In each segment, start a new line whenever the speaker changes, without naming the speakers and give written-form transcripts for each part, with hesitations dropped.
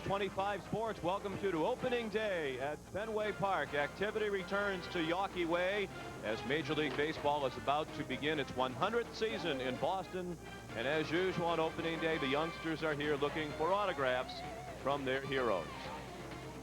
25 Sports welcome you to opening day at Fenway Park. Activity returns to Yawkey Way as Major League Baseball is about to begin its 100th season in Boston. And as usual on opening day, the youngsters are here looking for autographs from their heroes.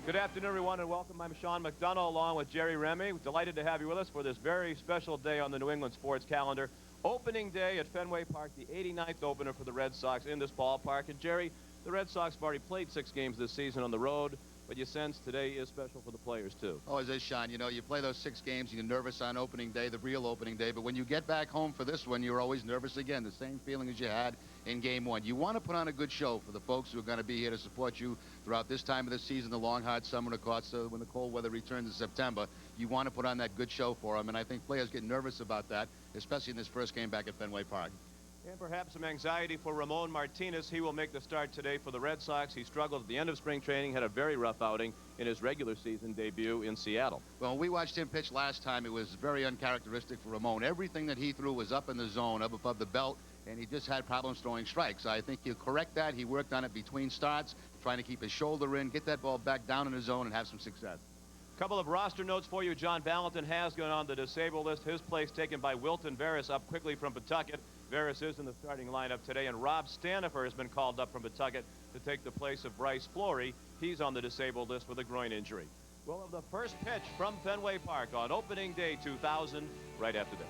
Good afternoon, everyone, and welcome. I'm Sean McDonough along with Jerry Remy. We're delighted to have you with us for this very special day on the New England sports calendar. Opening day at Fenway Park, the 89th opener for the Red Sox in this ballpark. And Jerry, the Red Sox have already played 6 games this season on the road, but you sense today is special for the players, too.
Oh, it is, Sean. You know, you play those 6 games, you're nervous on opening day, the real opening day, but when you get back home for this one, you're always nervous again, the same feeling as you had in game 1. You want to put on a good show for the folks who are going to be here to support you throughout this time of the season, the long, hard summer, and of course, when the cold weather returns in September. You want to put on that good show for them, and I think players get nervous about that, especially in this first game back at Fenway Park.
And perhaps some anxiety for Ramon Martinez. He will make the start today for the Red Sox. He struggled at the end of spring training, had a very rough outing in his regular season debut in Seattle.
Well, when we watched him pitch last time, it was very uncharacteristic for Ramon. Everything that he threw was up in the zone, up above the belt, and he just had problems throwing strikes. I think he'll correct that. He worked on it between starts, trying to keep his shoulder in, get that ball back down in the zone, and have some success.
Couple of roster notes for you. John Valentin has gone on the disabled list. His place taken by Wilton Veras up quickly from Pawtucket. Veras is in the starting lineup today, and Rob Stanifer has been called up from Pawtucket to take the place of Bryce Flory. He's on the disabled list with a groin injury. We'll have the first pitch from Fenway Park on opening day 2000 right after this.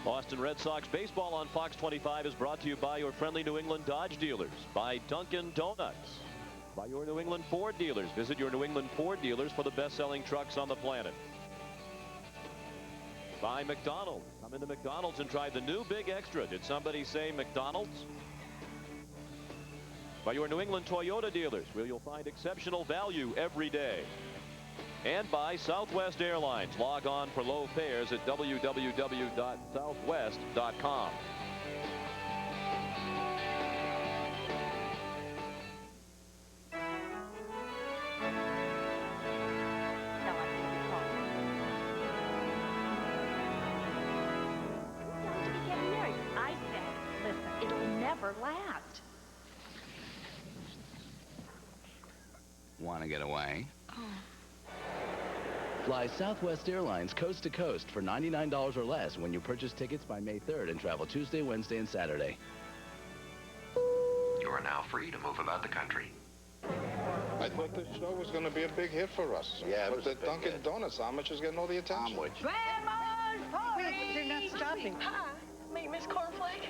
Boston Red Sox baseball on Fox 25 is brought to you by your friendly New England Dodge dealers, by Dunkin' Donuts, by your New England Ford dealers. Visit your New England Ford dealers for the best-selling trucks on the planet. By McDonald's. Come into McDonald's and try the new Big Extra. Did somebody say McDonald's? By your New England Toyota dealers, where you'll find exceptional value every day. And by Southwest Airlines. Log on for low fares at www.southwest.com.
Last.
Want to get away?
Oh.
Fly Southwest Airlines coast to coast for $99 or less when you purchase tickets by May 3rd and travel Tuesday, Wednesday, and Saturday.
You are now free to move about the country.
I thought this show was going to be a big hit for us.
Yeah,
but the Dunkin' Donuts omelet is getting all the attention.
Omelet.
Wait, they're not stopping.
Hi, me, Miss Cornflake.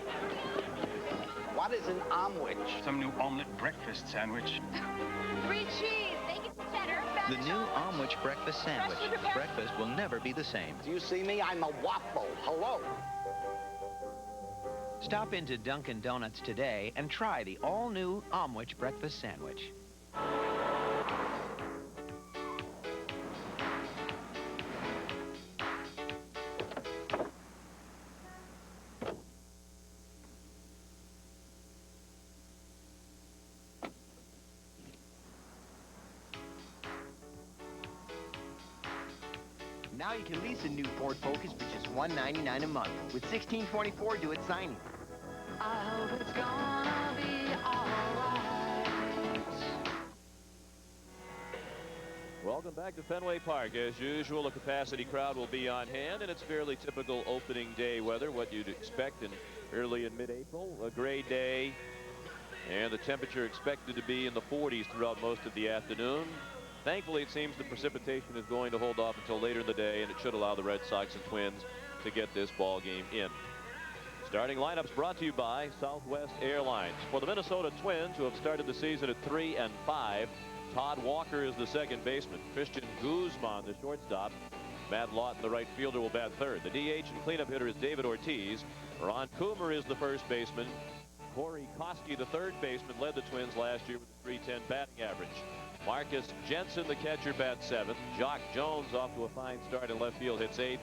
What is an omelet?
Some new omelet breakfast sandwich.
3 cheese, bacon cheddar,
The new omelet breakfast sandwich. Breakfast will never be the same.
Do you see me? I'm a waffle. Hello.
Stop into Dunkin' Donuts today and try the all-new omelet breakfast sandwich.
Now you can lease a new Ford Focus for just $199 a month with $16.24 due at signing.
I hope it's gonna be alright.
Welcome back to Fenway Park. As usual, a capacity crowd will be on hand, and it's fairly typical opening day weather, what you'd expect in early and mid-April. A gray day, and the temperature expected to be in the 40s throughout most of the afternoon. Thankfully, it seems the precipitation is going to hold off until later in the day, and it should allow the Red Sox and Twins to get this ball game in. Starting lineups brought to you by Southwest Airlines. For the Minnesota Twins, who have started the season at 3-5, Todd Walker is the second baseman. Christian Guzman, the shortstop. Matt Lawton, the right fielder, will bat third. The DH and cleanup hitter is David Ortiz. Ron Coomer is the first baseman. Corey Koski, the third baseman, led the Twins last year with a .310 batting average. Marcus Jensen, the catcher, bats seventh. Jock Jones off to a fine start in left field, hits eighth.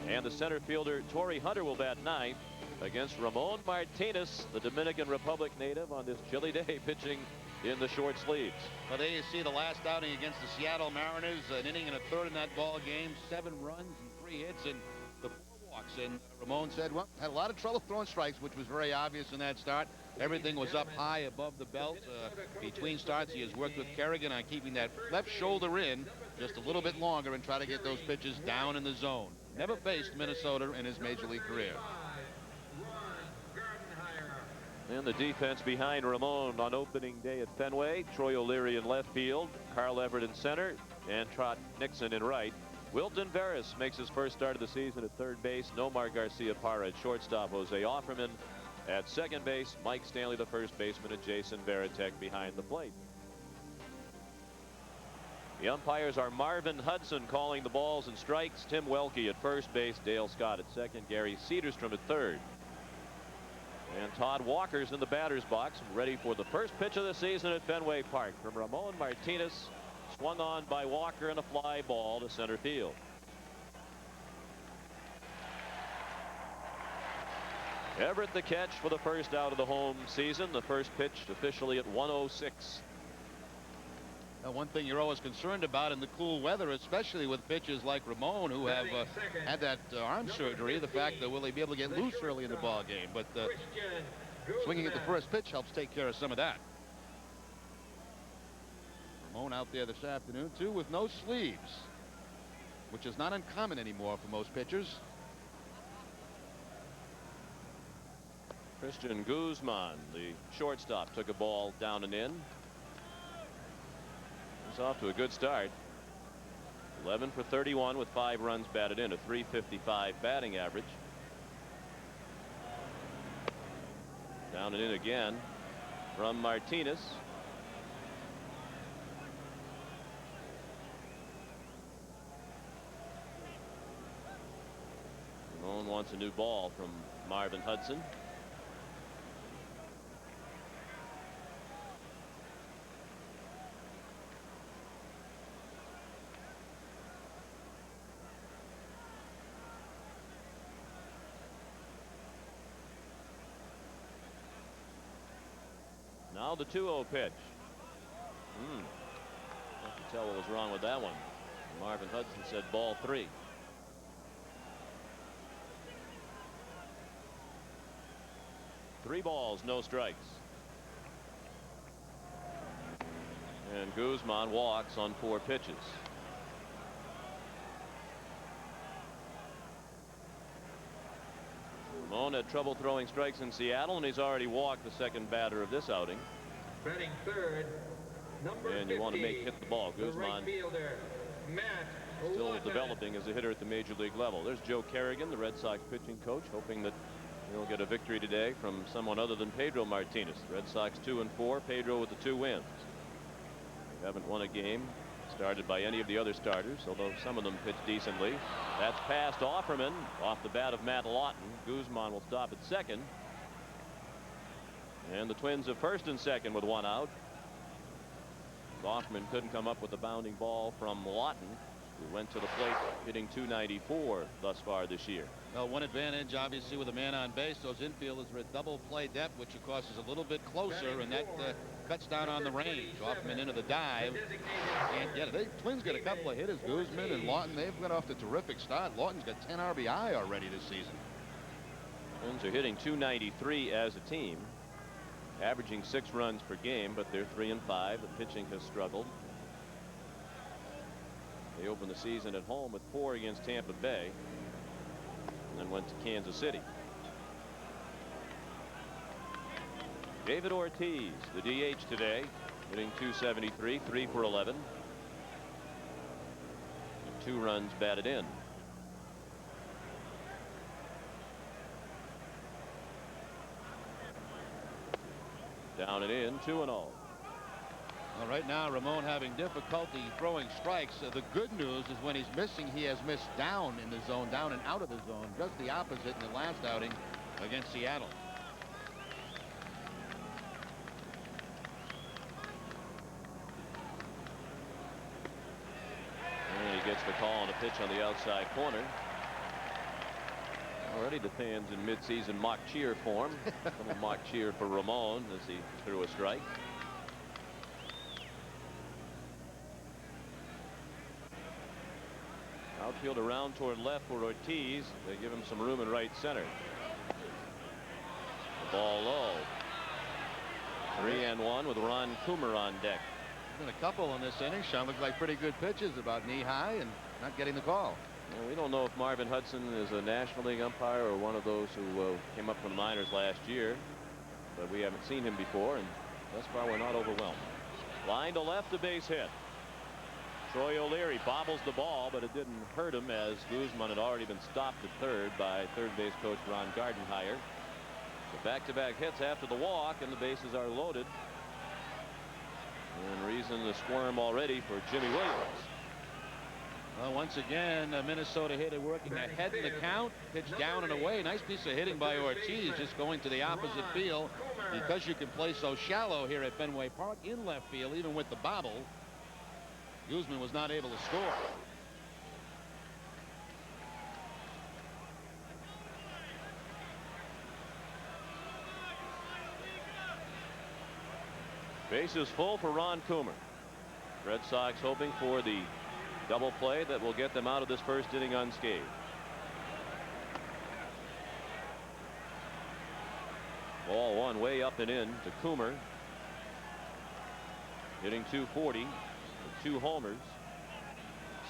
And the center fielder, Torrey Hunter, will bat ninth against Ramon Martinez, the Dominican Republic native, on this chilly day, pitching in the short sleeves.
Well, there you see the last outing against the Seattle Mariners, an inning and a third in that ball game, 7 runs and 3 hits and the 4 walks. And Ramon said, well, had a lot of trouble throwing strikes, which was very obvious in that start. Everything was up high above the belt. Between starts, he has worked with Kerrigan on keeping that left shoulder in just a little bit longer and try to get those pitches down in the zone. Never faced Minnesota in his major league career.
And the defense behind Ramon on opening day at Fenway. Troy O'Leary in left field, Carl Everett in center, and Trot Nixon in right. Wilton Veras makes his first start of the season at third base. Nomar Garcia Parra at shortstop. Jose Offerman at second base. Mike Stanley, the first baseman, and Jason Varitek behind the plate. The umpires are Marvin Hudson calling the balls and strikes. Tim Welke at first base. Dale Scott at second. Gary Cedarstrom at third. And Todd Walker's in the batter's box, ready for the first pitch of the season at Fenway Park from Ramon Martinez. Swung on by Walker and a fly ball to center field. Everett the catch for the first out of the home season. The first pitch officially at 106.
Now, one thing you're always concerned about in the cool weather, especially with pitchers like Ramon, who have had that arm surgery, the fact that will they be able to get loose early in the ball game. But swinging at the first pitch helps take care of some of that. Ramon out there this afternoon, too, with no sleeves, which is not uncommon anymore for most pitchers.
Christian Guzman, the shortstop, took a ball down and in. He's off to a good start. 11 for 31 with 5 runs batted in, a .355 batting average. Down and in again from Martinez. Ramon wants a new ball from Marvin Hudson. Now the 2-0 pitch. I can tell what was wrong with that one. Marvin Hudson said ball 3. Three balls, no strikes. And Guzman walks on 4 pitches. Ramon had trouble throwing strikes in Seattle, and he's already walked the second batter of this outing.
Batting third,
and you want to hit the ball. Guzman still developing as a hitter at the major league level. There's Joe Kerrigan, the Red Sox pitching coach, hoping that he'll get a victory today from someone other than Pedro Martinez. The Red Sox 2-4. Pedro with the 2 wins. They haven't won a game started by any of the other starters, although some of them pitched decently. That's past Offerman off the bat of Matt Lawton. Guzman will stop at second. And the Twins have first and second with 1 out. Offerman couldn't come up with a bounding ball from Lawton, who went to the plate hitting .294 thus far this year.
Well, one advantage, obviously, with a man on base, those infielders are at double play depth, which of course is a little bit closer, and that cuts down on the range. Offerman into the dive. Can't get it. The Twins got a couple of hitters, Guzman and Lawton. They've got off to a terrific start. Lawton's got 10 RBI already this season.
Twins are hitting .293 as a team, averaging 6 runs per game, but they're 3-5. The pitching has struggled. They opened the season at home with 4 against Tampa Bay, and then went to Kansas City. David Ortiz, the DH today, hitting .273, 3 for 11. And 2 runs batted in. Down and in, 2-0.
Well, right now, Ramon having difficulty throwing strikes. The good news is when he's missing, he has missed down in the zone, down and out of the zone. Just the opposite in the last outing against Seattle.
And he gets the call on a pitch on the outside corner. Already the fans in midseason mock cheer form. Some mock cheer for Ramon as he threw a strike. Outfield around toward left for Ortiz. They give him some room in right center. The ball low. 3-1 with Ron Coomer on deck.
There's been a couple in this inning. Sean looked like pretty good pitches, about knee high, and not getting the call.
Well, we don't know if Marvin Hudson is a National League umpire or one of those who came up from the minors last year, but we haven't seen him before, and thus far we're not overwhelmed. Line to left, a base hit. Troy O'Leary bobbles the ball, but it didn't hurt him as Guzman had already been stopped at third by third base coach Ron Gardenhire. So back-to-back hits after the walk, and the bases are loaded. And reason to squirm already for Jimmy Williams.
Well, once again, Minnesota hitter working ahead in the count. Pitch down and away. Nice piece of hitting by Ortiz, just going to the opposite field. Because you can play so shallow here at Fenway Park in left field, even with the bobble, Guzman was not able to score.
Bases full for Ron Coomer. Red Sox hoping for the double play that will get them out of this first inning unscathed. Ball one way up and in to Coomer. Hitting .240 with 2 homers.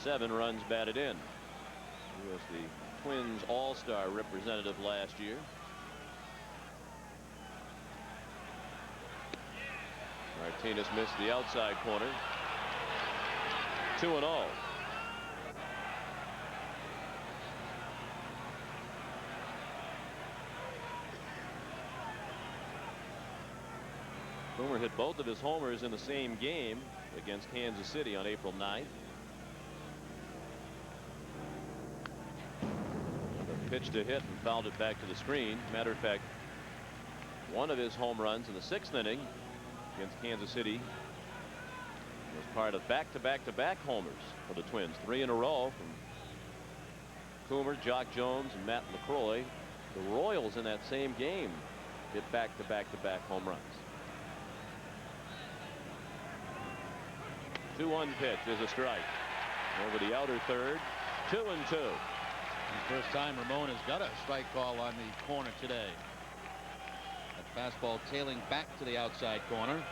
7 runs batted in. He was the Twins All-Star representative last year. Martinez missed the outside corner. 2-0. Coomer hit both of his homers in the same game against Kansas City on April 9th. The pitch to hit and fouled it back to the screen. Matter of fact, one of his home runs in the 6th inning against Kansas City was part of back-to-back homers for the Twins. 3 in a row from Coomer, Jock Jones, and Matt LaCroix. The Royals in that same game hit back-to-back home runs. 2-1 pitch is a strike. Over the outer third. 2-2.
First time Ramon has got a strike call on the corner today. That fastball tailing back to the outside corner.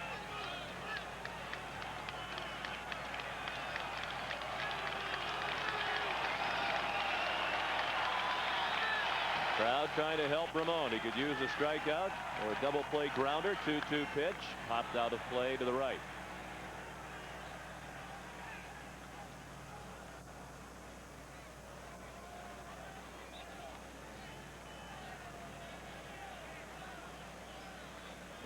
Crowd trying to help Ramon. He could use a strikeout or a double play grounder. 2-2 pitch. Popped out of play to the right.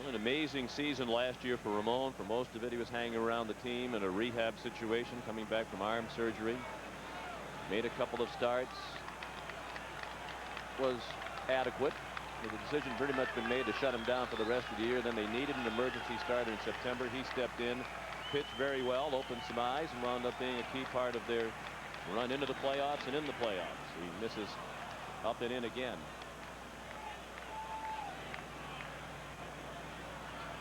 An amazing season last year for Ramon. For most of it, he was hanging around the team in a rehab situation, coming back from arm surgery. Made a couple of starts. Was adequate. The decision pretty much been made to shut him down for the rest of the year. Then they needed an emergency starter in September. He stepped in, pitched very well, opened some eyes, and wound up being a key part of their run into the playoffs and in the playoffs. He misses up and in again.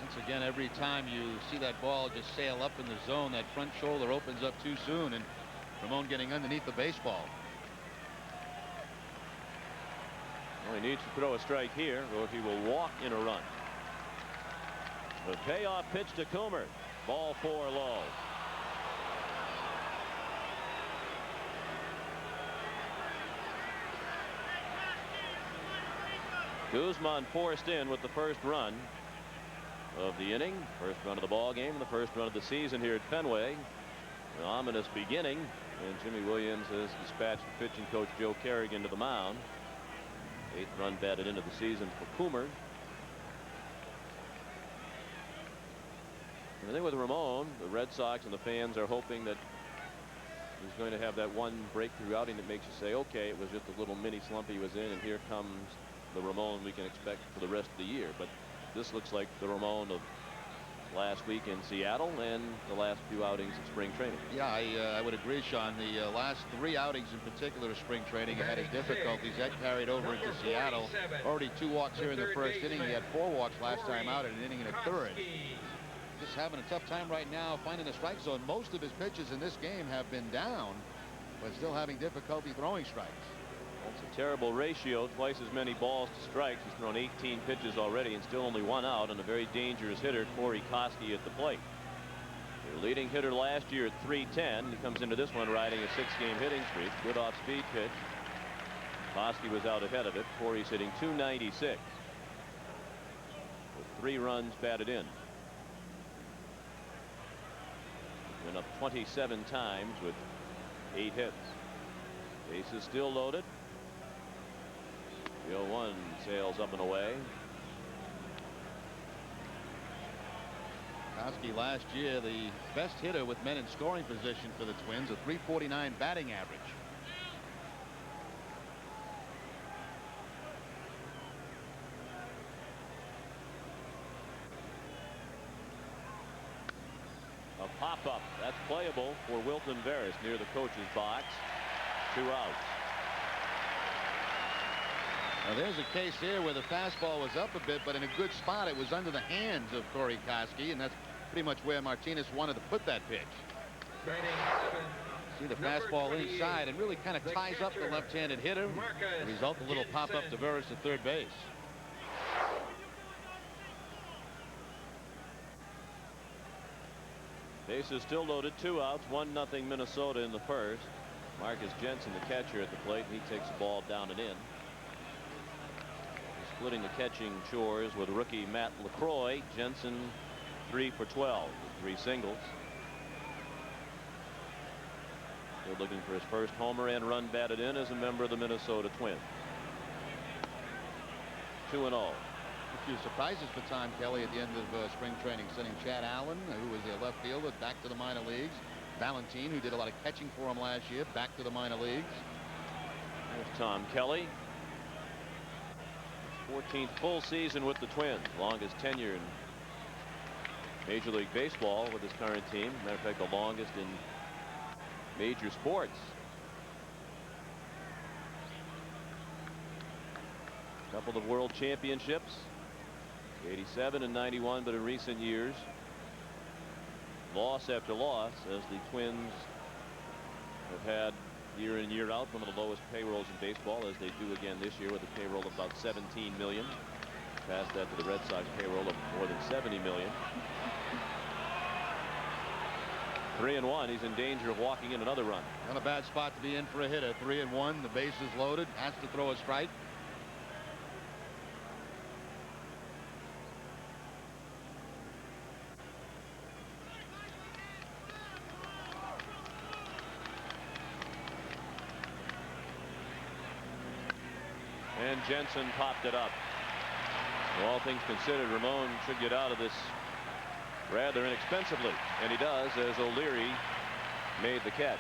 Once again, every time you see that ball just sail up in the zone, that front shoulder opens up too soon, and Ramon getting underneath the baseball.
Well, he needs to throw a strike here, or he will walk in a run. The payoff pitch to Coomer. Ball 4 low. Guzman forced in with the first run of the inning. First run of the ball game, the first run of the season here at Fenway. An ominous beginning, and Jimmy Williams has dispatched pitching coach Joe Kerrigan to the mound. 8th run batted into the season for Coomer. And I think with Ramon, the Red Sox and the fans are hoping that he's going to have that one breakthrough outing that makes you say, okay, it was just a little mini slump he was in, and here comes the Ramon we can expect for the rest of the year. But this looks like the Ramon of last week in Seattle and the last few outings of spring training.
Yeah, I would agree, Sean. The last 3 outings in particular of spring training, he had his difficulties. That carried over into Seattle. Already 2 walks here in the first inning. He had 4 walks last time out in an inning and a third. Just having a tough time right now finding the strike zone. Most of his pitches in this game have been down, but still having difficulty throwing strikes.
That's a terrible ratio. Twice as many balls to strikes. He's thrown 18 pitches already and still only 1 out, and a very dangerous hitter, Corey Koski, at the plate. Their leading hitter last year at .310. He comes into this one riding a 6-game hitting streak. Good off-speed pitch. Koski was out ahead of it. Corey's hitting .296 with 3 runs batted in. Went up 27 times with 8 hits. Bases still loaded. The 0-1 sails up and away.
Koski last year the best hitter with men in scoring position for the Twins, a .349 batting average.
A pop-up. That's playable for Wilton Veras near the coach's box. 2 outs.
Now there's a case here where the fastball was up a bit, but in a good spot. It was under the hands of Corey Koski, and that's pretty much where Martinez wanted to put that pitch. See the fastball inside and really kind of ties up the left-handed hitter. The result, a little pop-up to Veras at third base.
Bases still loaded. 2 outs. 1-0 Minnesota in the first. Marcus Jensen, the catcher, at the plate. He takes the ball down and in. He's splitting the catching chores with rookie Matt LaCroix. Jensen 3 for 12 with 3 singles. Still looking for his first homer and run batted in as a member of the Minnesota Twins. 2-0.
A few surprises for Tom Kelly at the end of spring training, sending Chad Allen, who was a left fielder, back to the minor leagues. Valentine, who did a lot of catching for him last year, back to the minor leagues.
There's Tom Kelly. 14th full season with the Twins. Longest tenure in Major League Baseball with his current team. Matter of fact, the longest in major sports. Couple of world championships. 87 and 91, but in recent years, loss after loss, as the Twins have had year in year out one of the lowest payrolls in baseball, as they do again this year with a payroll of about $17 million. Past that to the Red Sox payroll of more than $70 million. 3-1. He's in danger of walking in another run.
Not a bad spot to be in for a hitter. 3-1. The bases loaded. Has to throw a strike.
And Jensen popped it up. All things considered, Ramon should get out of this rather inexpensively, and he does, as O'Leary made the catch.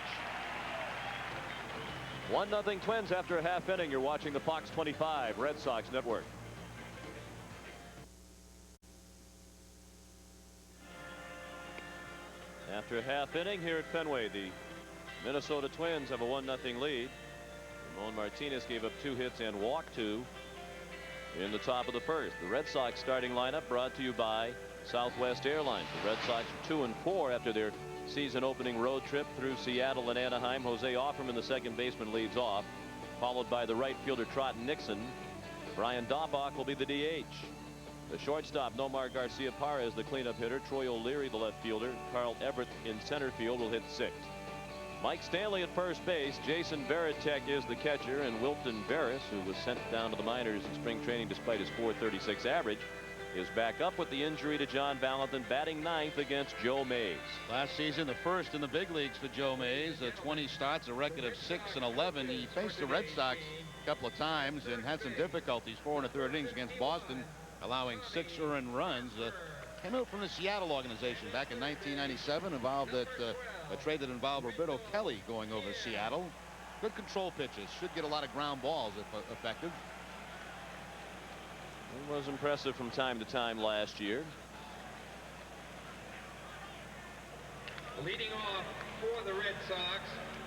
1-0 Twins after a half inning. You're watching the Fox 25 Red Sox Network. After a half inning here at Fenway, the Minnesota Twins have a 1-0 lead. Ramon Martinez gave up 2 hits and walked 2 in the top of the first. The Red Sox starting lineup brought to you by Southwest Airlines. The Red Sox are 2-4 after their season opening road trip through Seattle and Anaheim. Jose Offerman, the second baseman, leads off, followed by the right fielder Trot Nixon. Brian Daubach will be the DH. The shortstop Nomar Garcia Parra, the cleanup hitter. Troy O'Leary, the left fielder. Carl Everett in center field will hit 6th. Mike Stanley at first base. Jason Varitek is the catcher, and Wilton Veras, who was sent down to the minors in spring training despite his .436 average, is back up with the injury to John Valentin, batting 9th against Joe Mays.
Last season, the first in the big leagues for Joe Mays. 20 starts, a record of 6-11. He faced the Red Sox a couple of times and had some difficulties. 4 1/3 innings against Boston, allowing 6 earned runs. Came out from the Seattle organization back in 1997, involved at a trade that involved Roberto Kelly going over to Seattle. Good control pitches. Should get a lot of ground balls if effective.
He was impressive from time to time last year.
Leading off for the Red Sox.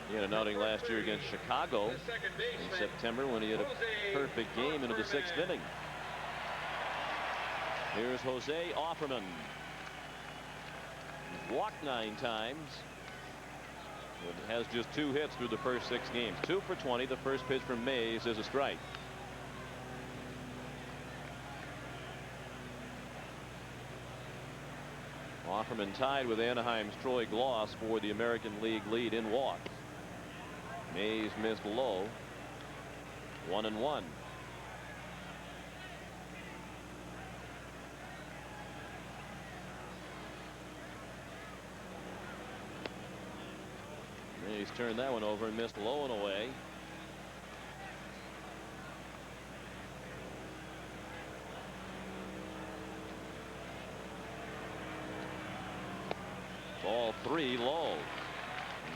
He had an outing last year against Chicago in September when he had a perfect game into the 6th inning. Here's Jose Offerman. He's walked 9 times It has just 2 hits through the first 6 games. 2 for 20. The first pitch from Mays is a strike. Offerman tied with Anaheim's Troy Gloss for the American League lead in walks. Mays missed low. 1-1. Mays turned that one over and missed low and away. Ball 3 low.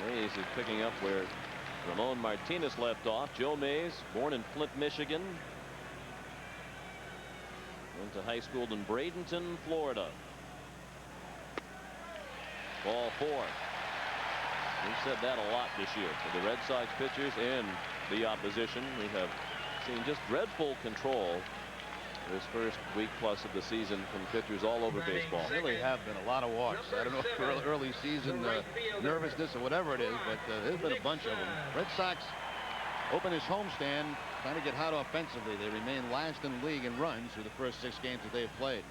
Mays is picking up where Ramon Martinez left off. Joe Mays, born in Flint, Michigan. Went to high school in Bradenton, Florida. Ball 4. We've said that a lot this year for the Red Sox pitchers and the opposition. We have seen just dreadful control this first week plus of the season from pitchers all over baseball.
Really have been a lot of walks. I don't know if early season nervousness or whatever it is, but there's been a bunch of them. Red Sox open his homestand, trying to get hot offensively. They remain last in the league in runs through the first 6 games that they've played.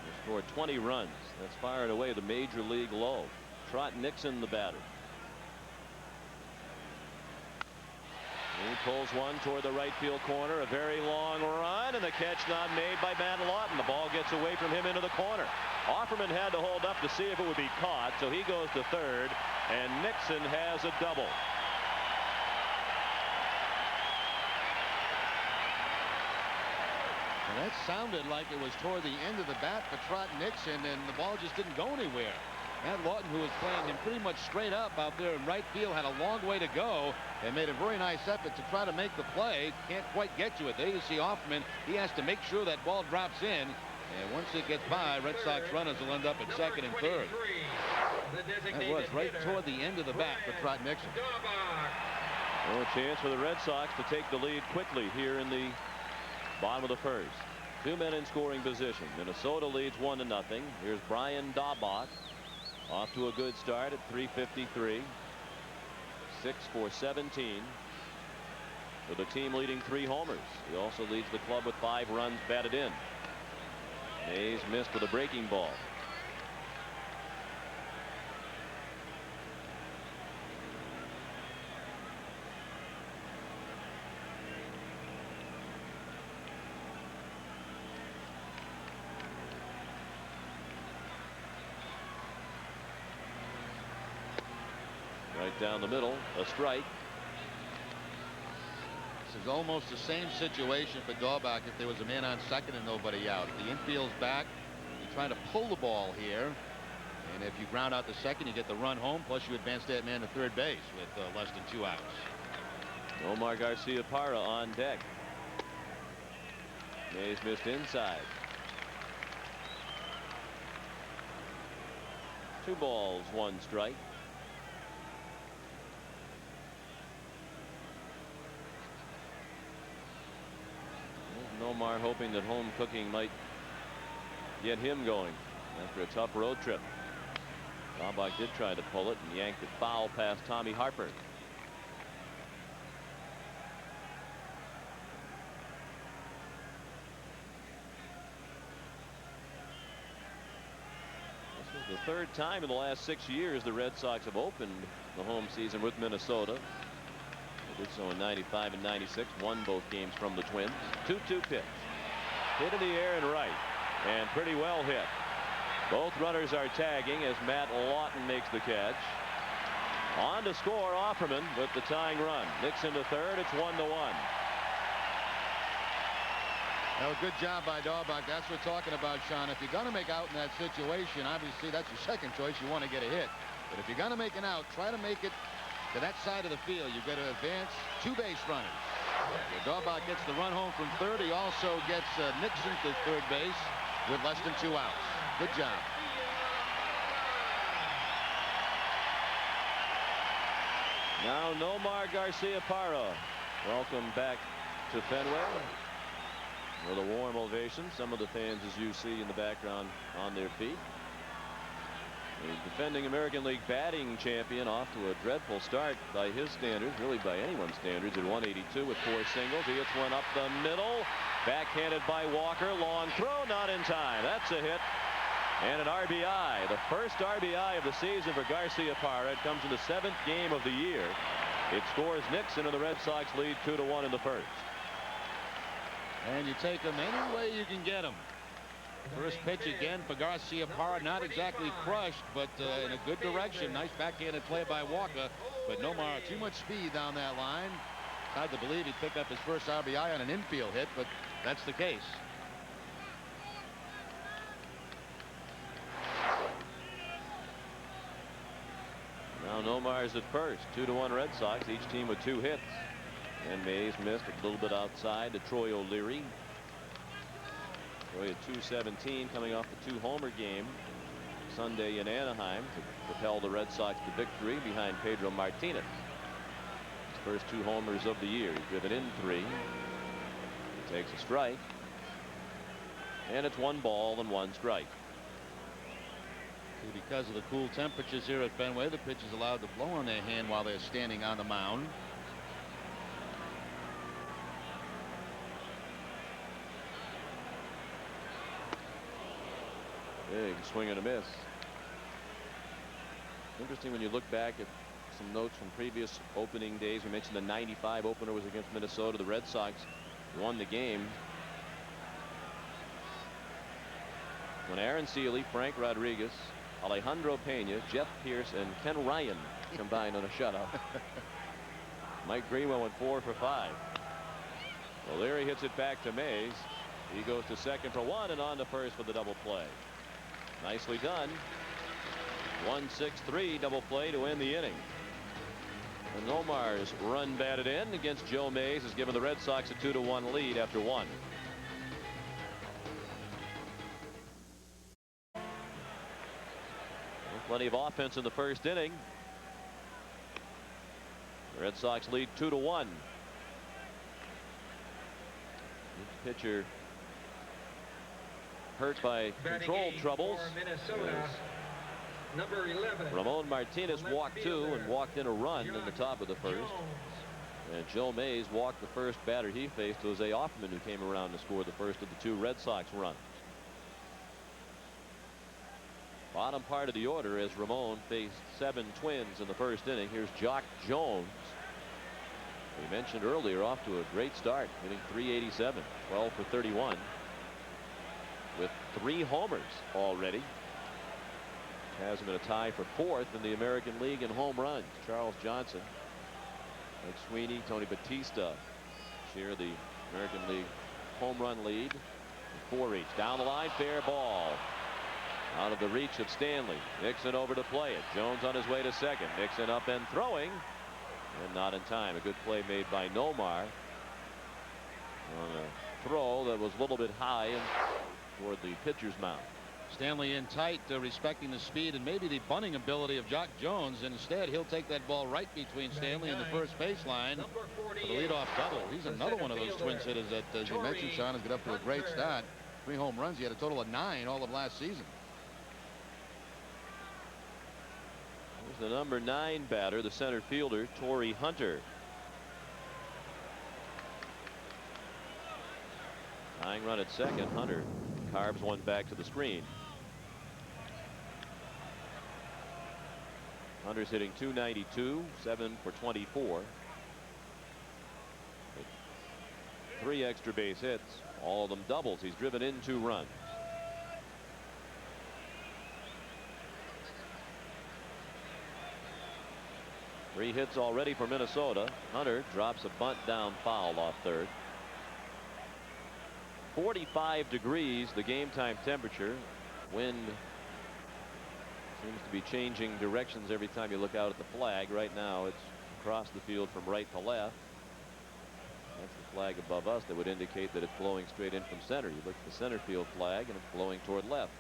They scored 20 runs. That's fired away the major league low. Trot Nixon the batter. He pulls one toward the right field corner. A very long run, and the catch not made by Matt Lawton. The ball gets away from him into the corner. Offerman had to hold up to see if it would be caught, so he goes to third, and Nixon has a double.
And that sounded like it was toward the end of the bat for Trot Nixon, and the ball just didn't go anywhere. Matt Lawton, who was playing him pretty much straight up out there in right field, had a long way to go and made a very nice effort to try to make the play. Can't quite get to it. There you see Offerman. He has to make sure that ball drops in. And once it gets by, Red Sox runners will end up at second and third. That was right toward the end of the bat for Trot Nixon.
No chance for the Red Sox to take the lead quickly here in the bottom of the first. 2 men in scoring position. Minnesota leads 1-0. Here's Brian Daubach. Off to a good start at .353. 6 for 17. For the team leading 3 homers. He also leads the club with 5 runs batted in. Mays missed with a breaking ball. Right down the middle, a strike.
This is almost the same situation for Daubach if there was a man on second and nobody out. If the infield's back, you're trying to pull the ball here. And if you ground out the second, you get the run home, plus you advance that man to third base with less than 2 outs.
Omar Garcia-Parra on deck. Mays missed inside. 2 balls, 1 strike. Omar hoping that home cooking might get him going after a tough road trip. Daubach did try to pull it and yanked it foul past Tommy Harper. This is the 3rd time in the last 6 years the Red Sox have opened the home season with Minnesota. They did so in '95 and '96, won both games from the Twins. 2-2 pitch. Hit in the air and right, and pretty well hit. Both runners are tagging as Matt Lawton makes the catch. On to score Offerman with the tying run. Nixon to third. It's 1-1.
Well, good job by Daubach. That's what we're talking about, Sean. If you're going to make out in that situation, obviously that's your second choice. You want to get a hit. But if you're going to make an out, try to make it to that side of the field. You've got to advance 2 base runners. So Daubach gets the run home from third. He also gets Nixon to third base with less than 2 outs. Good job.
Now Nomar Garcia-Parra. Welcome back to Fenway with a warm ovation. Some of the fans, as you see in the background, on their feet. The defending American League batting champion off to a dreadful start by his standards, really by anyone's standards, at 182 with 4 singles. He hits one up the middle. Backhanded by Walker. Long throw, not in time. That's a hit. And an RBI. The first RBI of the season for Garcia Parra. It comes in the 7th game of the year. It scores Nixon, and the Red Sox lead 2-1 in the first.
And you take them any way you can get them. First pitch again for Garcia Parra, not exactly crushed, but in a good direction. Nice backhanded play by Walker, but Nomar, too much speed down that line. Hard to believe he picked up his first RBI on an infield hit, but that's the case.
Now Nomar's at first. 2-1 Red Sox, each team with 2 hits. And Mays missed a little bit outside to Troy O'Leary. Troy at 217, coming off the 2-homer game Sunday in Anaheim to propel the Red Sox to victory behind Pedro Martinez. His first 2 homers of the year. He's driven in 3. He takes a strike. And it's 1 ball and 1 strike.
Because of the cool temperatures here at Fenway, the pitch is allowed to blow on their hand while they're standing on the mound.
Big swing and a miss. Interesting when you look back at some notes from previous opening days. We mentioned the 95 opener was against Minnesota. The Red Sox won the game when Aaron Seeley, Frank Rodriguez, Alejandro Pena, Jeff Pierce, and Ken Ryan combined on a shutout. Mike Greenwell went 4 for 5. O'Leary hits it back to Mays. He goes to second for 1 and on to first for the double play. Nicely done. 1-6-3 double play to end the inning. And Nomar's run batted in against Joe Mays has given the Red Sox a 2-1 lead after 1. Plenty of offense in the first inning. The Red Sox lead 2-1. Pitcher hurt by control troubles.
Number 11.
Ramon Martinez walked 2 and walked in a run in the top of the first. And Joe Mays walked the first batter he faced, Jose Offman, who came around to score the first of the 2 Red Sox runs. Bottom part of the order as Ramon faced 7 Twins in the first inning. Here's Jock Jones. We mentioned earlier, off to a great start, hitting .387, 12 for 31, with 3 homers already. Has him in a tie for 4th in the American League in home runs. Charles Johnson, Mike Sweeney, Tony Batista share the American League home run lead. 4 each. Down the line, fair ball. Out of the reach of Stanley. Nixon over to play it. Jones on his way to second. Nixon up and throwing. And not in time. A good play made by Nomar on a throw that was a little bit high and toward the pitcher's mound.
Stanley in tight, respecting the speed and maybe the bunting ability of Jock Jones. Instead, he'll take that ball right between Stanley and the first baseline for the leadoff double. He's another one of those Twins hitters that, as you mentioned, Sean, has got up to a great start. 3 home runs. He had a total of 9 all of last season.
Here's the number 9 batter, the center fielder, Torrey Hunter. Tying run at second. Hunter carves one back to the screen. Hunter's hitting .292, 7 for 24. 3 extra base hits, all of them doubles. He's driven in 2 runs. Three hits already for Minnesota. Hunter drops a bunt down foul off third. 45 degrees the game time temperature. Wind seems to be changing directions every time you look out at the flag. Right now it's across the field from right to left. That's the flag above us that would indicate that it's blowing straight in from center. You look at the center field flag and it's blowing toward left.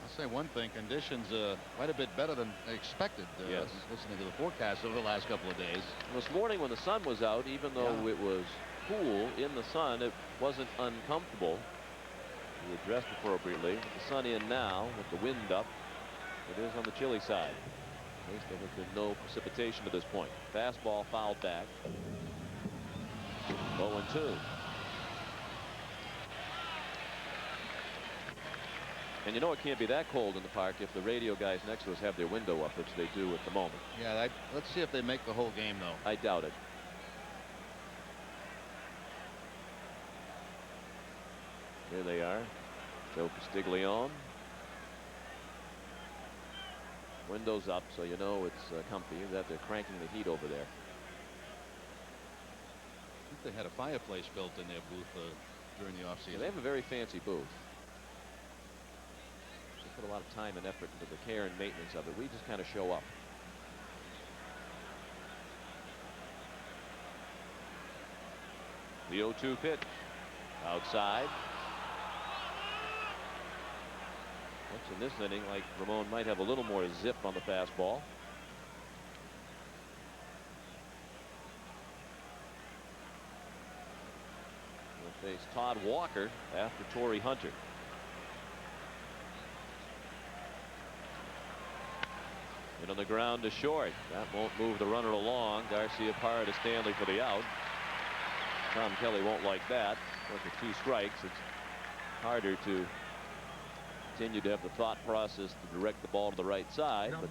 I'll say one thing, conditions quite a bit better than expected.
Yes.
Listening to the forecast over the last couple of days.
This morning when the sun was out, even though it was cool in the sun, it wasn't uncomfortable. You were dressed appropriately. With the sun in now, with the wind up, It is on the chilly side. At least there has been no precipitation to this point. Fastball fouled back. 0-2. And you know it can't be that cold in the park if the radio guys next to us have their window up, which they do at the moment.
Yeah, let's see if they make the whole game, though.
I doubt it. Here they are. Joe Castiglione. Windows up, so you know it's comfy, that they're cranking the heat over there.
I think they had a fireplace built in their booth during the offseason.
Yeah, they have a very fancy booth. They put a lot of time and effort into the care and maintenance of it. We just kind of show up. The 0-2 pitch. Outside. Looks in this inning like Ramon might have a little more zip on the fastball. We'll face Todd Walker after Torrey Hunter. And on the ground to short. That won't move the runner along. Garcia Parra to Stanley for the out. Tom Kelly won't like that. With the 2 strikes, it's harder to continue to have the thought process to direct the ball to the right side. But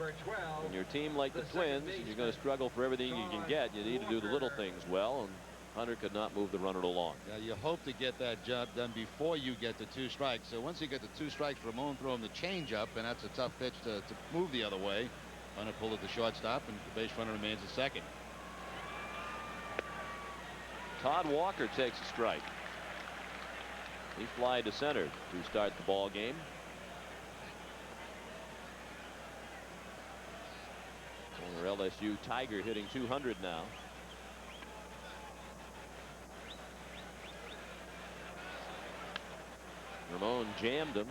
when you're a team like the Twins, you're going to struggle for everything you can get. You need to do the little things well, and Hunter could not move the runner along.
Yeah, you hope to get that job done before you get the 2 strikes. So once you get the 2 strikes, Ramon throw him the changeup, and that's a tough pitch to move the other way. Hunter pulled at the shortstop, and the base runner remains at second.
Todd Walker takes a strike. He flied to center to start the ball game. Former LSU Tiger hitting 200 now. Ramon jammed him.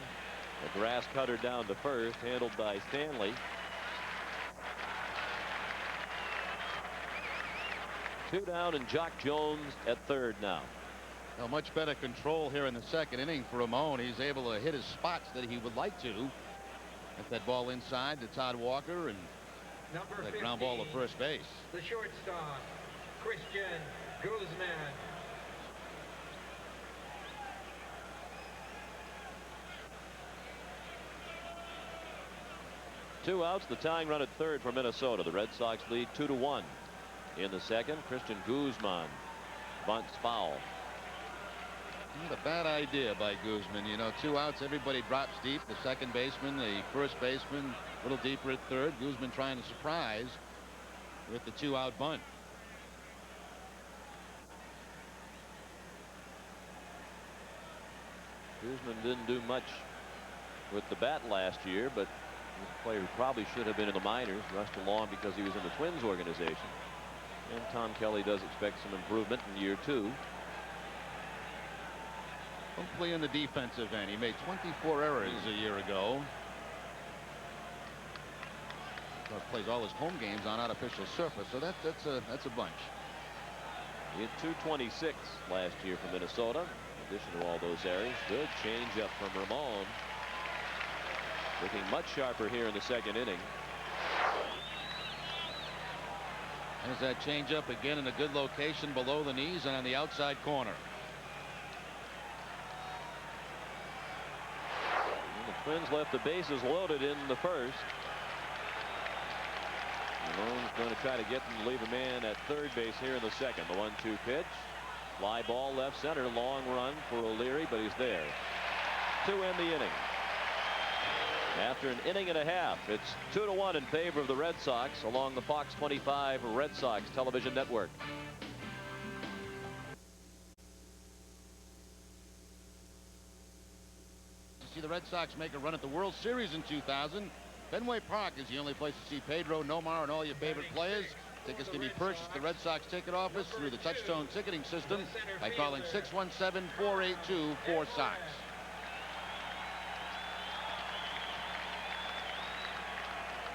A grass cutter down to first, handled by Stanley. 2 down, and Jock Jones at third now.
Now, much better control here in the second inning for Ramon. He's able to hit his spots that he would like to. Get that ball inside to Todd Walker, and that ground ball to first base.
The shortstop, Christian Guzman.
Two outs, the tying run at third for Minnesota. The Red Sox lead 2-1. In the second, Christian Guzman bunts foul.
Not a bad idea by Guzman. You know, 2 outs, everybody drops deep. The second baseman, the first baseman, a little deeper at third. Guzman trying to surprise with the 2-out bunt.
Guzman didn't do much with the bat last year, but this player probably should have been in the minors, rushed along because he was in the Twins organization. And Tom Kelly does expect some improvement in year 2.
Hopefully in the defensive end. He made 24 errors a year ago. Plays all his home games on artificial surface, so that's a bunch.
He hit 226 last year for Minnesota. In addition to all those errors, good changeup from Ramon. Looking much sharper here in the second inning.
There's that changeup again in a good location below the knees and on the outside corner.
And the Twins left the bases loaded in the first. Ramon's going to try to get them to leave a man at third base here in the second. The 1-2 pitch. Fly ball left center. Long run for O'Leary, but he's there to end the inning. After an inning and a half, it's 2-1 in favor of the Red Sox along the Fox 25 Red Sox television network.
To see the Red Sox make a run at the World Series in 2000, Fenway Park is the only place to see Pedro, Nomar, and all your favorite players. Tickets can be purchased at the Red Sox ticket office through the Touchstone ticketing system by calling 617-482-4SOX.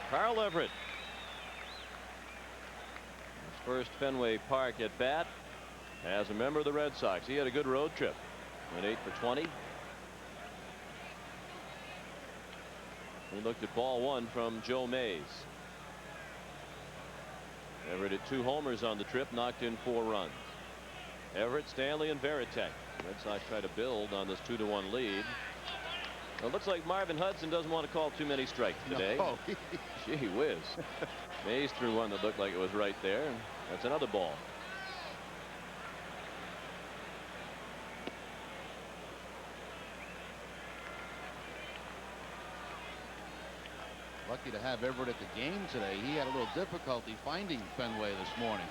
Carl Everett. His first Fenway Park at bat as a member of the Red Sox. He had a good road trip. Went 8 for 20. We looked at ball one from Joe Mays. Everett had 2 homers on the trip, knocked in 4 runs. Everett, Stanley, and Veritek. Red Sox try to build on this 2-1 lead. It looks like Marvin Hudson doesn't want to call too many strikes today.
No.
Gee whiz. Mays threw one that looked like it was right there. And that's another ball.
Lucky to have Everett at the game today. He had a little difficulty finding Fenway this morning.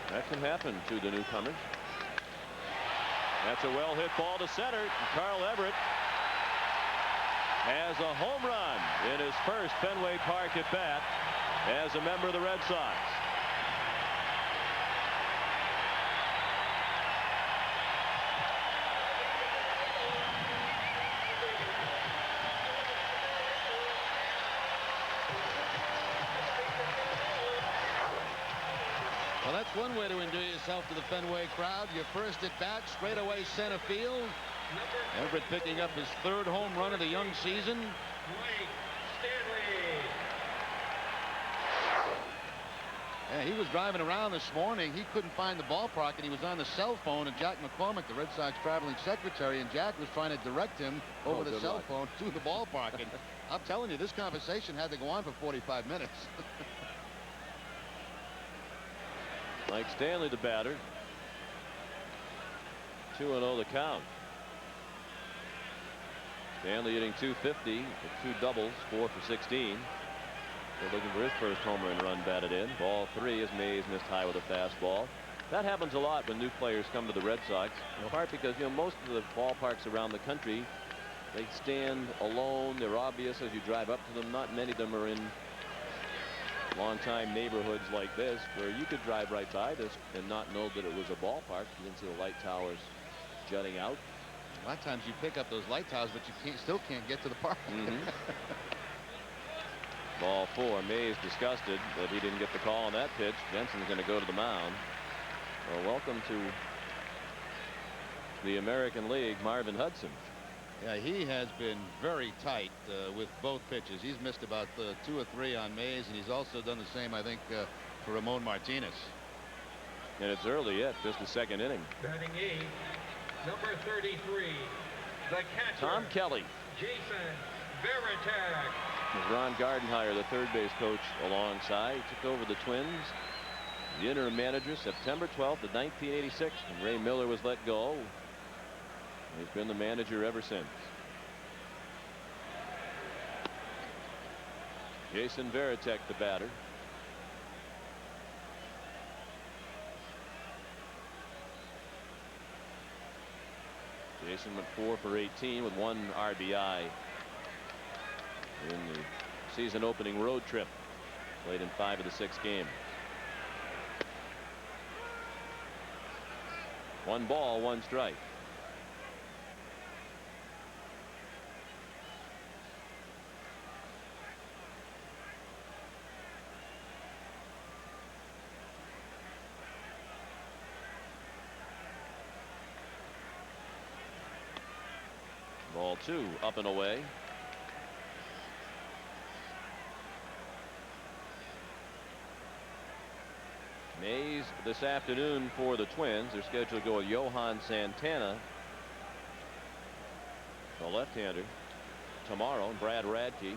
That can happen to the newcomers. That's a well hit ball to center. Carl Everett has a home run in his first Fenway Park at bat as a member of the Red Sox.
Well, that's one way to endear yourself to the Fenway crowd. Your first at bat, straight away center field. Everett picking up his 3rd home run of the young season. Yeah, he was driving around this morning. He couldn't find the ballpark, and he was on the cell phone. And Jack McCormick, the Red Sox traveling secretary, and Jack was trying to direct him over the cell phone to the ballpark. And I'm telling you, this conversation had to go on for 45 minutes.
Mike Stanley, the batter. 2-0 the count. Stanley hitting .250 with 2 doubles, 4 for 16. They're looking for his first home run batted in. Ball 3 as Mays missed high with a fastball. That happens a lot when new players come to the Red Sox, in part because, you know, most of the ballparks around the country, they stand alone. They're obvious as you drive up to them. Not many of them are in long-time neighborhoods like this, where you could drive right by this and not know that it was a ballpark. You didn't see the light towers jutting out.
A lot of times you pick up those light towers, but you still can't get to the park.
Ball 4. Mays disgusted that he didn't get the call on that pitch. Jensen's going to go to the mound. Well, welcome to the American League, Marvin Hudson.
Yeah, he has been very tight with both pitches. He's missed about 2 or 3 on Mays, and he's also done the same, I think, for Ramon Martinez.
And it's early yet, just the 2nd inning.
Batting 8, number 33, the catcher,
Tom Kelly.
Jason Veritek.
Ron Gardenhire, the third base coach, alongside. He took over the Twins, the interim manager, September 12th of 1986, when Ray Miller was let go. He's been the manager ever since. Jason Veritek, the batter. Jason went 4 for 18 with 1 RBI in the season opening road trip. Played in 5 of the 6 games. 1 ball, 1 strike. Ball 2 up and away. Mays this afternoon for the Twins. They're scheduled to go with Johan Santana, the left-hander, tomorrow. Brad Radke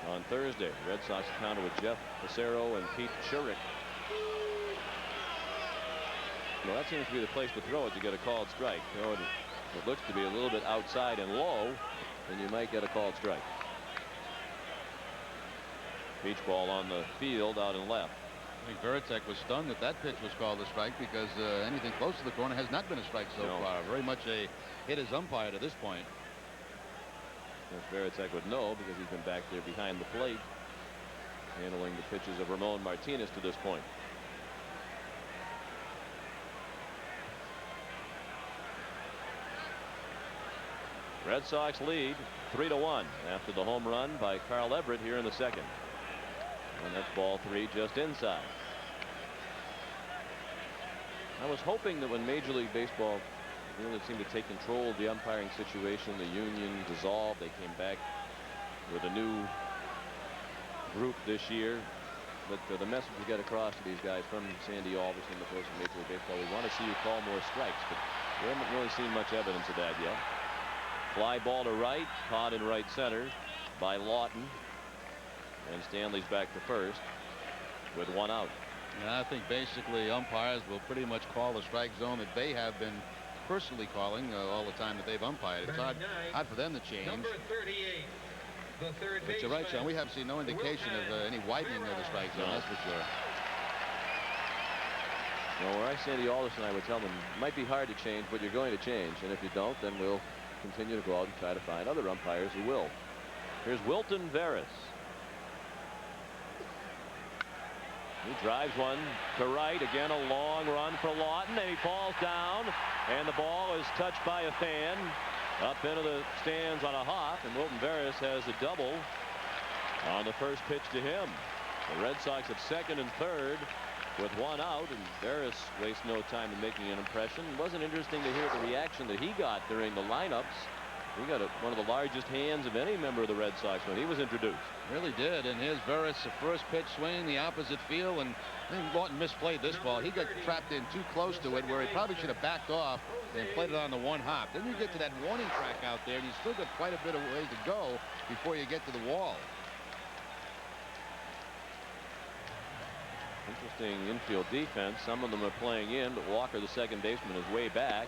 on Thursday. Red Sox counter with Jeff Passero and Pete Shurik. Well, that seems to be the place to throw it to get a called strike. Throw it, it looks to be a little bit outside and low, and you might get a called strike. Beach ball on the field out and left.
I think Veritek was stunned that pitch was called a strike, because anything close to the corner has not been a strike so far. Very much a hit as umpire to this point.
Yes, Veritek would know, because he's been back there behind the plate handling the pitches of Ramon Martinez to this point. Red Sox lead 3-1 after the home run by Carl Everett here in the 2nd. And that's ball 3 just inside. I was hoping that when Major League Baseball really seemed to take control of the umpiring situation. The union dissolved. They came back with a new group this year. But the message we get across to these guys from Sandy Alderson, the coach of Major League Baseball, we want to see you call more strikes, but we haven't really seen much evidence of that yet. Fly ball to right, caught in right center by Lawton, and Stanley's back to first with one out.
Yeah, I think basically umpires will pretty much call the strike zone that they have been personally calling all the time that they've umpired. It's hard for them to change.
Number 38, the third
But you're right,
baseman.
Sean. We have seen no indication of any widening of the strike zone. That's for sure.
Well, where I Sandy Alderson, I would tell them it might be hard to change, but you're going to change, and if you don't, then we'll continue to go out and try to find other umpires who will. Here's Wilton Veras. He drives one to right. Again, a long run for Lawton, and he falls down, and the ball is touched by a fan up into the stands on a hop, and Wilton Veras has a double on the first pitch to him. The Red Sox at second and third with one out, and Veras wastes no time in making an impression. It wasn't interesting to hear the reaction that he got during the lineups. He got one of the largest hands of any member of the Red Sox when he was introduced.
Really did. And here's Veras, the first pitch swinging the opposite field, and I think Lawton misplayed this ball. He got trapped in too close to it where he probably should have backed off and played it on the one hop. Then you get to that warning track out there, and you still got quite a bit of ways to go before you get to the wall.
Interesting infield defense. Some of them are playing in, but Walker, the second baseman, is way back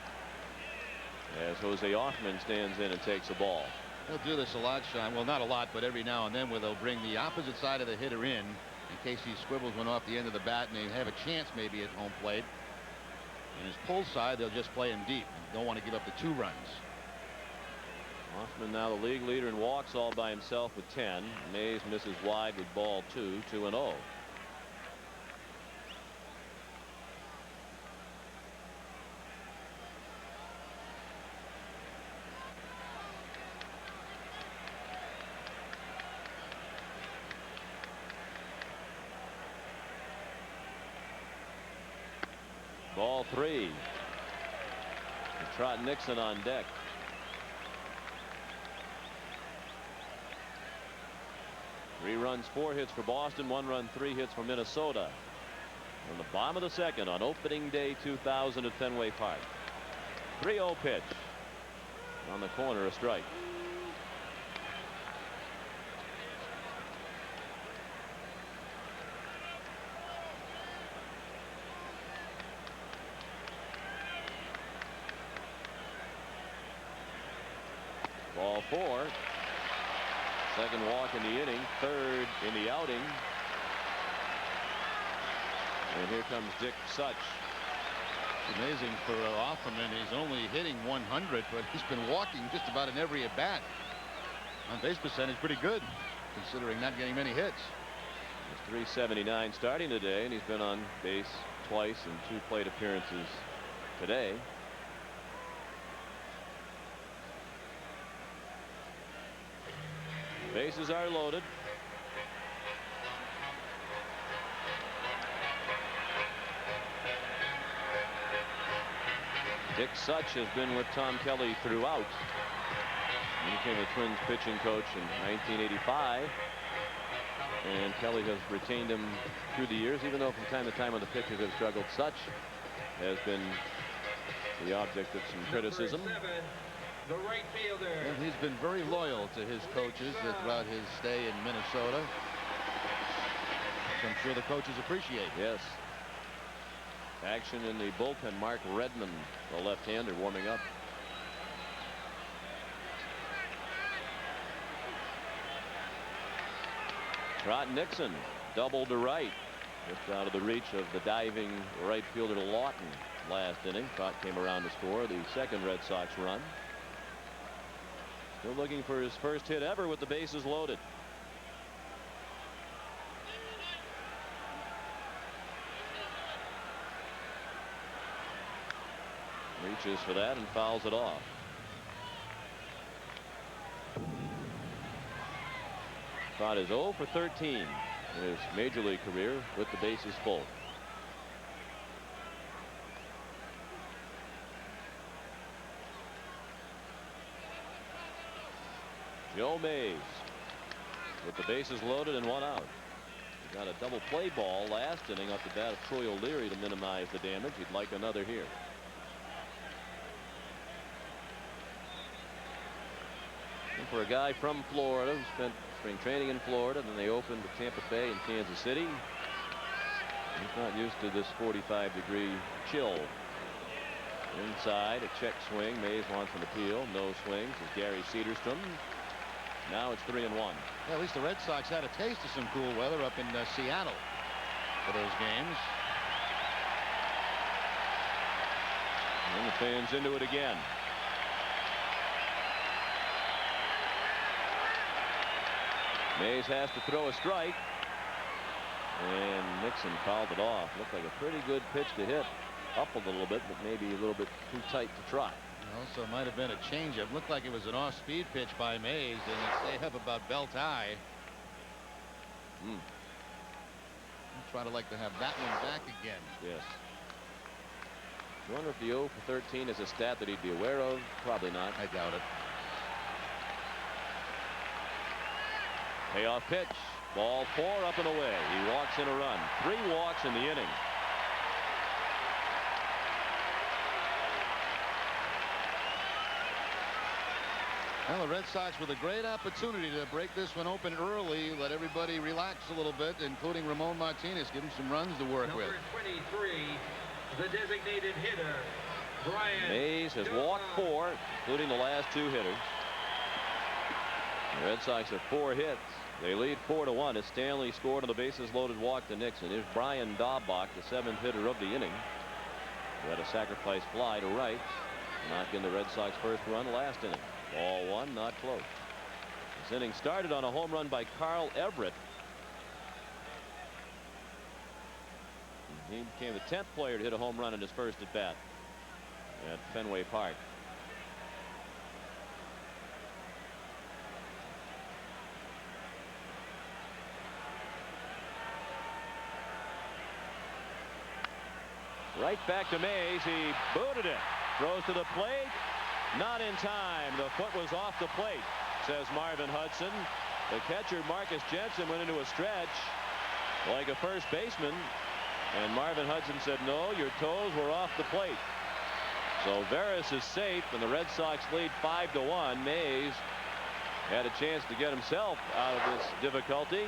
as Jose Hoffman stands in and takes the ball.
They'll do this a lot, Sean. Well, not a lot, but every now and then where they'll bring the opposite side of the hitter in case he squibbles one off the end of the bat and they have a chance maybe at home plate. And his pull side, they'll just play him deep. Don't want to give up the 2 runs.
Hoffman now the league leader in walks all by himself with 10. Mays misses wide with ball 2, 2-0. Ball 3. Trot Nixon on deck. Three runs, 4 hits for Boston, 1 run, 3 hits for Minnesota. On the bottom of the second on opening day 2000 at Fenway Park. 3-0 pitch. On the corner, a strike. Ball 4. Second walk in the inning, 3rd in the outing. And here comes Dick Such.
It's amazing for Offerman. He's only hitting 100, but he's been walking just about in every at bat. On base percentage pretty good considering not getting many hits.
It's 379 starting today, and he's been on base twice in 2 plate appearances today. Bases are loaded. Dick Such has been with Tom Kelly throughout. He became the Twins pitching coach in 1985. And Kelly has retained him through the years, even though from time to time when the pitchers have struggled. Such has been the object of some criticism.
The right fielder.
And he's been very loyal to his coaches throughout his stay in Minnesota. Which I'm sure the coaches appreciate.
Yes. Action in the bullpen. Mark Redmond, the left-hander, warming up. Trot Nixon double to right. Just out of the reach of the diving right fielder Lawton last inning. Trot came around to score the second Red Sox run. Still looking for his first hit ever with the bases loaded. Reaches for that and fouls it off. Trot is 0 for 13 in his major league career with the bases full. Joe Mays with the bases loaded and 1 out. He got a double play ball last inning off the bat of Troy O'Leary to minimize the damage. He'd like another here. And for a guy from Florida who spent spring training in Florida, then they opened to Tampa Bay and Kansas City. He's not used to this 45-degree chill. Inside, a check swing. Mays wants an appeal. No swings as Gary Cederstrom. Now it's 3-1.
Yeah, at least the Red Sox had a taste of some cool weather up in Seattle for those games.
And the fans into it again. Mays has to throw a strike. And Nixon fouled it off. Looked like a pretty good pitch to hit. Up a little bit, but maybe a little bit too tight to try.
Also might have been a changeup. Looked like it was an off-speed pitch by Mays, and they have about belt high. I'm trying to like to have that one back again.
Yes. I wonder if the 0 for 13 is a stat that he'd be aware of. Probably not.
I doubt it.
Payoff pitch. Ball 4 up and away. He walks in a run. 3 walks in the inning.
Well, the Red Sox with a great opportunity to break this one open early, let everybody relax a little bit, including Ramon Martinez, give him some runs to work with.
Number 23, the designated hitter, Brian.
Mays has walked 4, including the last 2 hitters. The Red Sox have 4 hits. They lead 4-1 as Stanley scored on the bases loaded walk to Nixon. Here's Brian Daubach, the 7th hitter of the inning. He had a sacrifice fly to right. Knocked in the Red Sox first run last inning. Ball 1, not close. This inning started on a home run by Carl Everett. He became the 10th player to hit a home run in his first at bat at Fenway Park. Right back to Mays. He booted it. Throws to the plate. Not in time. The foot was off the plate, says Marvin Hudson. The catcher, Marcus Jensen, went into a stretch like a first baseman. And Marvin Hudson said, no, your toes were off the plate. So Veras is safe, and the Red Sox lead 5-1. Mays had a chance to get himself out of this difficulty,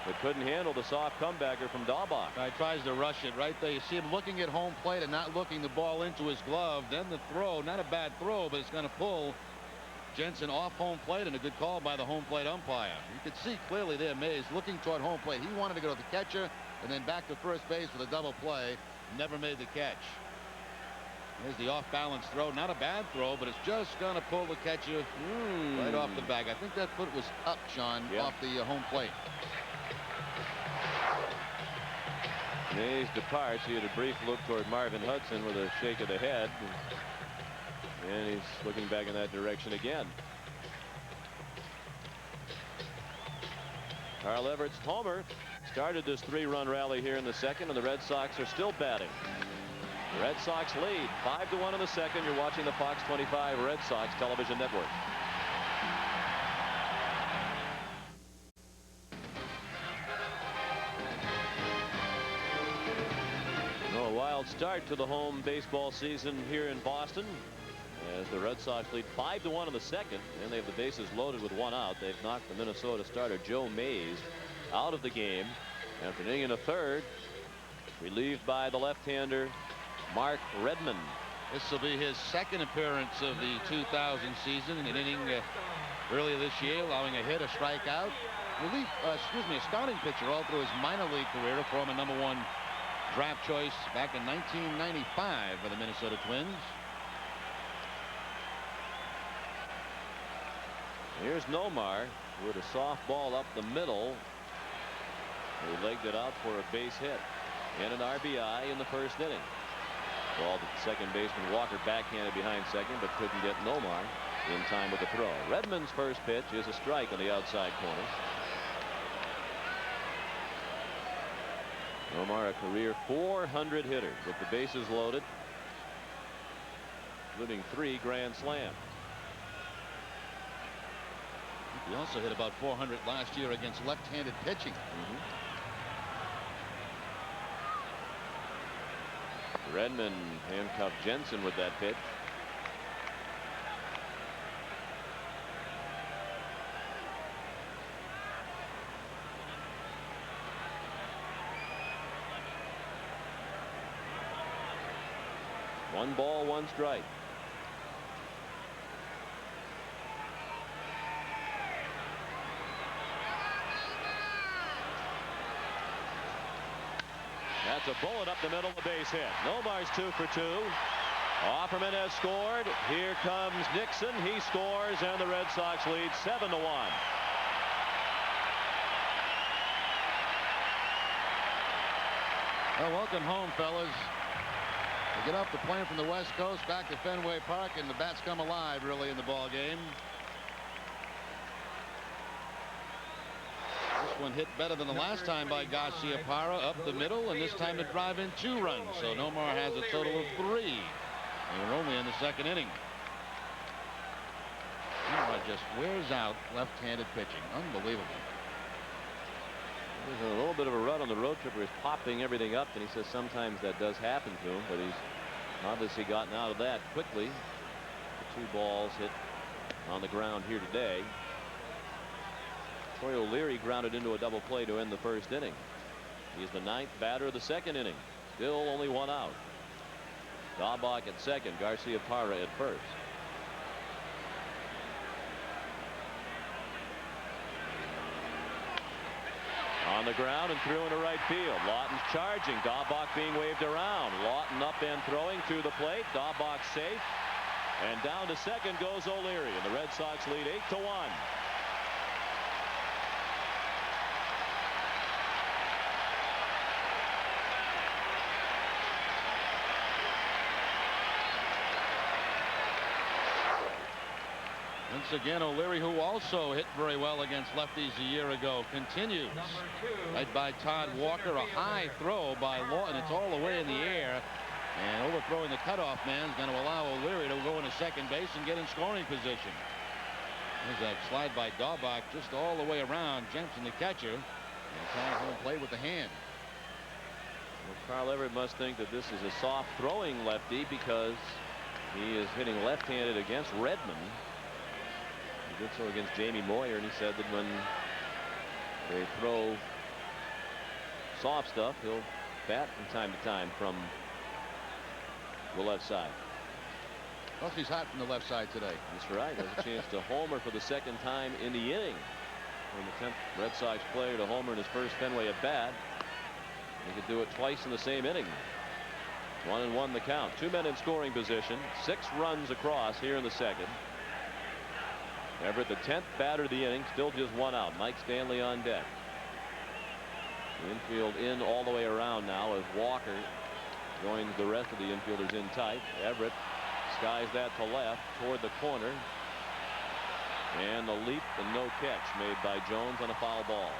but couldn't handle the soft comebacker from Daubach.
He tries to rush it right there. You see him looking at home plate and not looking the ball into his glove. Then the throw, not a bad throw, but it's going to pull Jensen off home plate, and a good call by the home plate umpire. You could see clearly there Mays looking toward home plate. He wanted to go to the catcher and then back to first base with a double play. Never made the catch. There's the off-balance throw. Not a bad throw, but it's just going to pull the catcher right off the bag. I think that foot was up, Sean, off the home plate.
Mays departs. He had a brief look toward Marvin Hudson with a shake of the head. And he's looking back in that direction again. Carl Everett's homer started this 3-run rally here in the second, and the Red Sox are still batting. The Red Sox lead 5-1 in the second. You're watching the Fox 25 Red Sox television network. A wild start to the home baseball season here in Boston as the Red Sox lead 5-1 in the second, and they have the bases loaded with 1 out. They've knocked the Minnesota starter Joe Mays out of the game after an inning and a third, relieved by the left-hander Mark Redmond.
This will be his second appearance of the 2000 season, an inning earlier this year, allowing a hit, a strikeout. A starting pitcher all through his minor league career, a former #1 draft choice back in 1995 for the Minnesota Twins.
Here's Nomar with a soft ball up the middle. He legged it out for a base hit and an RBI in the first inning. Ball that second baseman Walker backhanded behind second, but couldn't get Nomar in time with the throw. Redmond's first pitch is a strike on the outside corner. Nomar, a career 400 hitter with the bases loaded, including 3 grand slams.
He also hit about 400 last year against left-handed pitching.
Redmond handcuffed Jensen with that pitch. One ball, one strike. That's a bullet up the middle, a base hit. Nomar's 2 for 2. Offerman has scored. Here comes Nixon. He scores, and the Red Sox lead 7-1.
Well, welcome home, fellas. They get off the plane from the West Coast back to Fenway Park, and the bats come alive really in the ball game. This one hit better than the last time by Garcia Parra, up the middle, and this time to drive in 2 runs. So Nomar has a total of 3. And we're only in the 2nd inning. Nomar just wears out left-handed pitching. Unbelievable.
There's a little bit of a rut on the road trip where he's popping everything up, and he says sometimes that does happen to him, but he's obviously gotten out of that quickly. The 2 balls hit on the ground here today. Troy O'Leary grounded into a double play to end the 1st inning. He's the 9th batter of the 2nd inning. Still only 1 out. Daubach at 2nd, Garcia Parra at 1st. On the ground and through into right field. Lawton's charging. Daubach being waved around. Lawton up and throwing to the plate. Daubach safe. And down to 2nd goes O'Leary, and the Red Sox lead 8-1.
Once again, O'Leary, who also hit very well against lefties a year ago, continues. Right by Todd Walker, a high throw by Lawton. It's all the way in the air, and overthrowing the cutoff man is going to allow O'Leary to go into second base and get in scoring position. There's that slide by Daubach just all the way around Jensen, the catcher, and trying to home plate with the hand.
Well, Carl Everett must think that this is a soft throwing lefty because he is hitting left-handed against Redmond. He did so against Jamie Moyer, and he said that when they throw soft stuff, he'll bat from time to time from the left side.
Plus, he's hot from the left side today.
That's right. Has a chance to homer for the 2nd time in the inning. When the 10th Red Sox player to homer in his first Fenway at bat. He could do it twice in the same inning. 1-1 the count. 2 men in scoring position. 6 runs across here in the 2nd. Everett, the 10th batter of the inning, still just 1 out. Mike Stanley on deck. The infield in all the way around now as Walker joins the rest of the infielders in tight. Everett skies that to left toward the corner. And the leap and no catch made by Jones on a foul ball.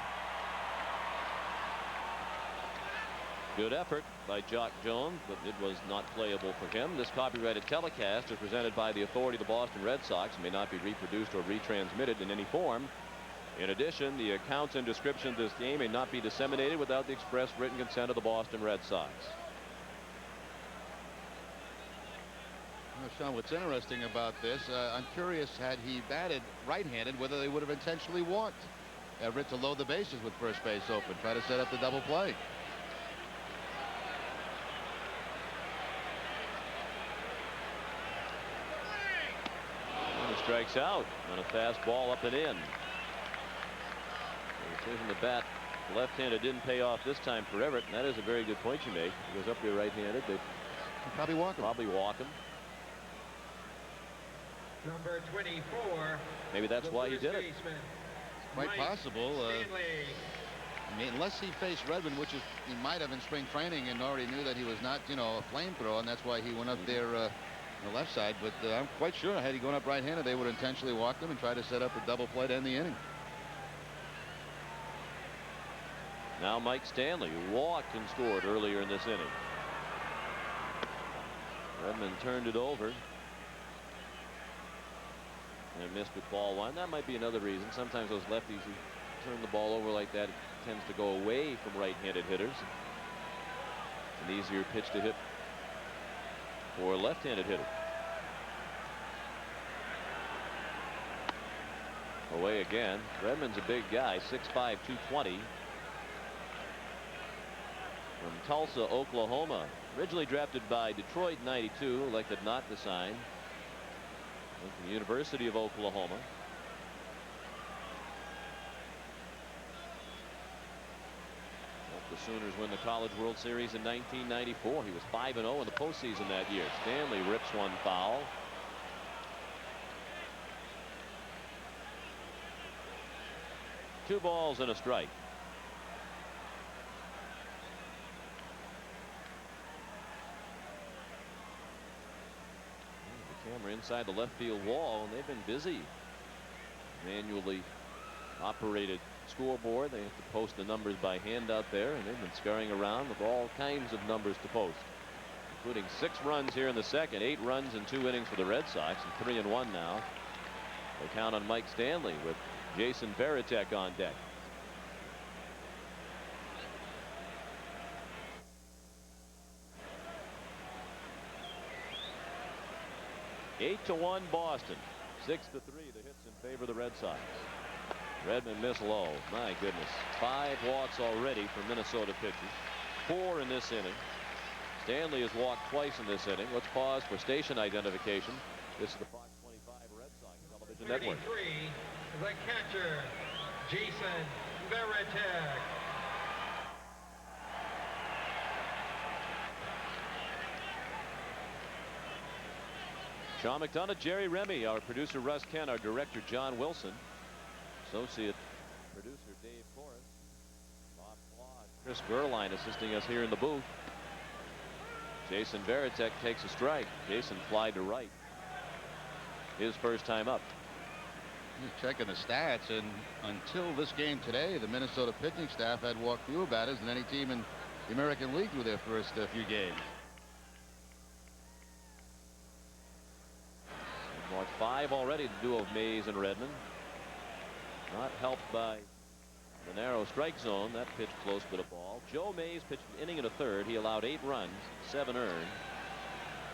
Good effort by Jock Jones, but it was not playable for him. This copyrighted telecast is presented by the authority of the Boston Red Sox and may not be reproduced or retransmitted in any form. In addition, the accounts and description of this game may not be disseminated without the express written consent of the Boston Red Sox.
Well, Sean, what's interesting about this, I'm curious, had he batted right-handed, whether they would have intentionally walked Everett to load the bases with first base open, try to set up the double play.
Strikes out on a fastball up and in. The decision to bat left-handed didn't pay off this time for Everett, and that is a very good point you make. He goes up there right-handed. They
probably walk him.
Number 24.
Maybe that's why he did it.
Quite possible. I mean, unless he faced Redmond, which is he might have in spring training, and already knew that he was not, you know, a flamethrower, and that's why he went up there. On the left side, but I'm quite sure had he gone up right-handed, they would intentionally walk him and try to set up a double play to end the inning.
Now Mike Stanley, who walked and scored earlier in this inning. Redmond turned it over. and missed with ball one. That might be another reason. Sometimes those lefties who turn the ball over like that, it tends to go away from right-handed hitters. It's an easier pitch to hit for a left-handed hitter. Away again. Redmond's a big guy, 6'5", 220. From Tulsa, Oklahoma. Originally drafted by Detroit in '92, elected not to sign. Went to the University of Oklahoma. Helped the Sooners win the College World Series in 1994. He was 5-0 in the postseason that year. Stanley rips one foul. Two balls and a strike. The camera inside the left field wall, and they've been busy. Manually operated scoreboard. They have to post the numbers by hand out there, and they've been scurrying around with all kinds of numbers to post, including 6 runs here in the second, 8 runs in 2 innings for the Red Sox, and 3-1 now. They count on Mike Stanley with Jason Varitek on deck. Eight to 1 Boston. 6-3 the hits in favor of the Red Sox. Redmond missed low. My goodness. 5 walks already for Minnesota pitchers. 4 in this inning. Stanley has walked twice in this inning. Let's pause for station identification. This is the Fox 25 Red Sox television network.
33, the catcher, Jason Varitek.
Sean McDonough, Jerry Remy, our producer Russ Kent, our director John Wilson, associate producer Dave Forrest, Bob Claude, Chris Gerline assisting us here in the booth. Jason Varitek takes a strike. Jason fly to right. His first time up.
Just checking the stats, and until this game today, the Minnesota pitching staff had walked fewer batters than any team in the American League through their first few games.
Walked 5 already, the duo of Mays and Redmond. Not helped by the narrow strike zone. That pitch close to the ball. Joe Mays pitched an inning and a third. He allowed 8 runs, 7 earned.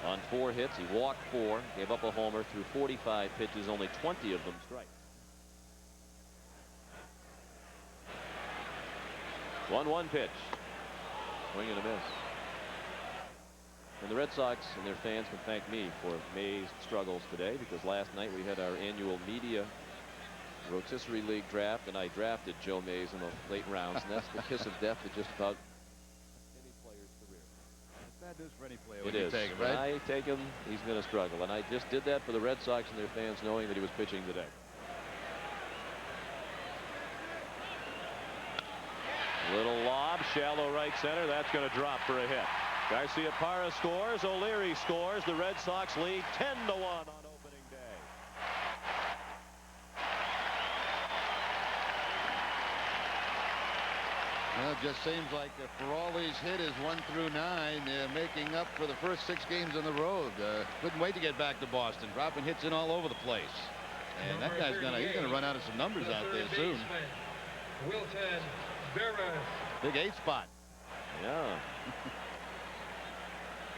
On 4 hits, he walked 4, gave up a homer, threw 45 pitches, only 20 of them strike. 1-1 pitch. Swing and a miss. And the Red Sox and their fans can thank me for May's struggles today, because last night we had our annual media rotisserie league draft, and I drafted Joe Mays in the late rounds, and that's the kiss of death to just about any player's career.
Bad news for any player.
It is.
Take him,
when
right?
I take him, he's going to struggle, and I just did that for the Red Sox and their fans, knowing that he was pitching today. Little lob, shallow right center. That's going to drop for a hit. Garcia Parra scores. O'Leary scores. The Red Sox lead 10-1 on opening day.
Well, it just seems like for all these hitters 1 through 9, they're making up for the first 6 games on the road. Couldn't wait to get back to Boston. Dropping hits in all over the place. And that guy's he's gonna run out of some numbers out there soon.
Wilton Veras.
Big 8 spot.
Yeah.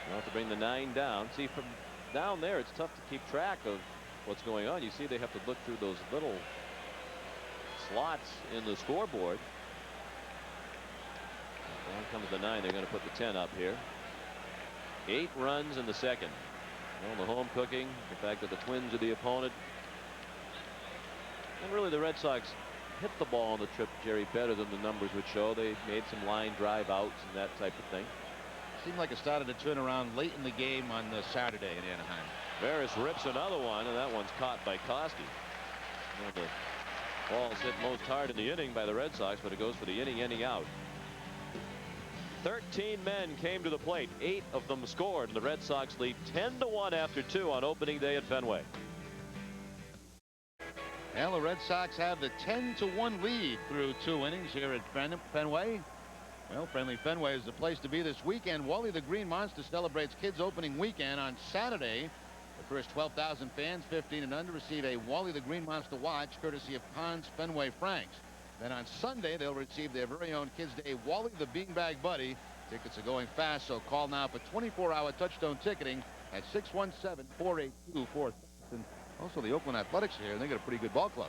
You'll have to bring the 9 down. See, from down there, it's tough to keep track of what's going on. You see, they have to look through those little slots in the scoreboard. Down comes the 9. They're going to put the 10 up here. 8 runs in the second. Well, the home cooking, the fact that the Twins are the opponent. And really, the Red Sox hit the ball on the trip, Jerry, better than the numbers would show. They made some line drive outs and that type of thing.
Seemed like it started to turn around late in the game on Saturday in Anaheim.
Veras rips another one, and that one's caught by Koski. One of the balls hit most hard in the inning by the Red Sox, but it goes for the inning out. 13 men came to the plate. 8 of them scored, and the Red Sox lead 10-1 after 2 on opening day at Fenway.
Well, the Red Sox have the 10-1 lead through 2 innings here at Fenway. Well, Friendly Fenway is the place to be this weekend. Wally the Green Monster celebrates Kids Opening Weekend on Saturday. The First 12,000 fans, 15 and under, receive a Wally the Green Monster watch, courtesy of Conn's Fenway Franks. Then on Sunday, they'll receive their very own Kids Day Wally the Beanbag Buddy. Tickets are going fast, so call now for 24-hour Touchstone ticketing at 617-482-4000. Also, the Oakland Athletics are here, and they got a pretty good ball club.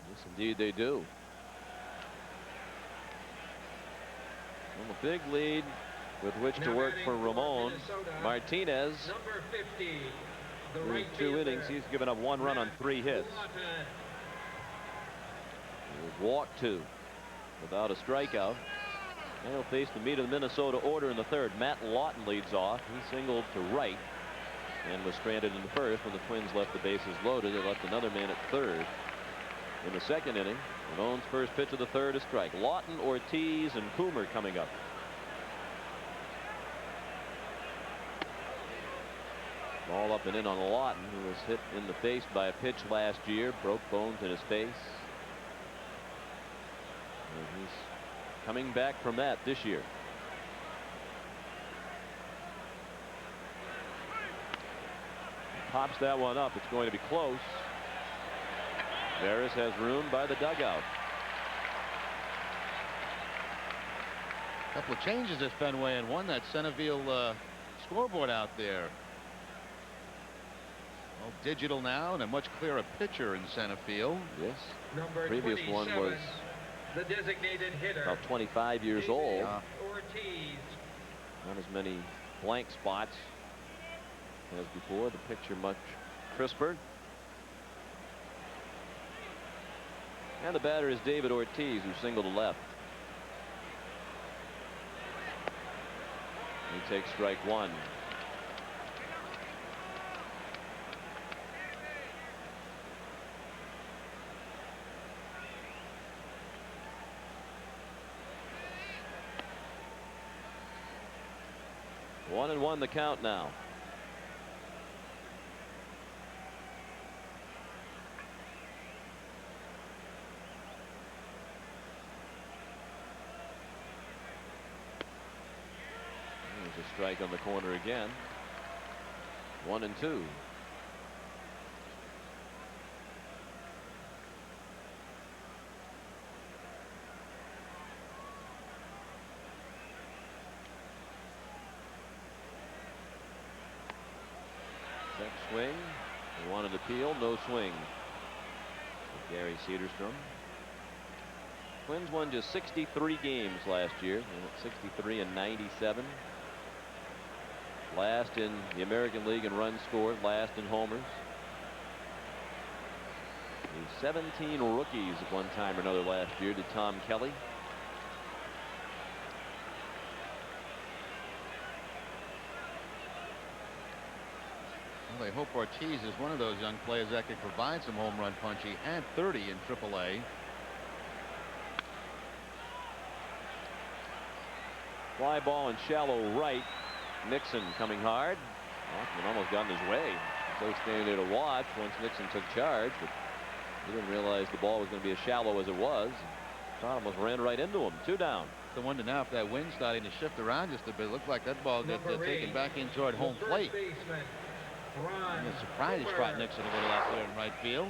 Yes, indeed they do. Well, a big lead with which to work for Ramon. Martinez,
Number 50, the
through
right
2
fielder.
innings, he's given up 1 run on 3 hits. He walked 2 without a strikeout. And he'll face the meat of the Minnesota order in the 3rd. Matt Lawton leads off. He singled to right and was stranded in the 1st. When the Twins left the bases loaded, they left another man at 3rd. In the 2nd inning, Ramon's first pitch of the 3rd, a strike. Lawton, Ortiz, and Coomer coming up. Ball up and in on Lawton, who was hit in the face by a pitch last year, broke bones in his face. And he's coming back from that this year. Pops that one up. It's going to be close. Veras has room by the dugout.
A couple of changes at Fenway, and one that Centerville scoreboard out there. All digital now, and a much clearer picture in center field.
Yes.
Number
Previous one was
the designated hitter,
about 25 years old.
Ortiz.
Not as many blank spots as before. The picture much crisper. And the batter is David Ortiz, who singled to left. He takes strike 1. One and one the count now. There's a strike on the corner again. 1 and 2. Check swing. He wanted appeal, no swing. Gary Cederstrom. Twins won just 63 games last year. They went 63 and 97. Last in the American League in runs scored, last in homers. The 17 rookies at one time or another last year to Tom Kelly.
Well, they hope Ortiz is one of those young players that can provide some home run punch. He had 30 in AAA.
Fly ball in shallow right. Nixon coming hard. Hoffman almost got in his way. So standing there to watch once Nixon took charge, but he didn't realize the ball was going to be as shallow as it was. Thought almost ran right into him. 2 down.
The wonder now if that wind starting to shift around just a bit. It looked like that ball got taken back in toward home plate. I'm surprised caught Nixon a little out there in right field.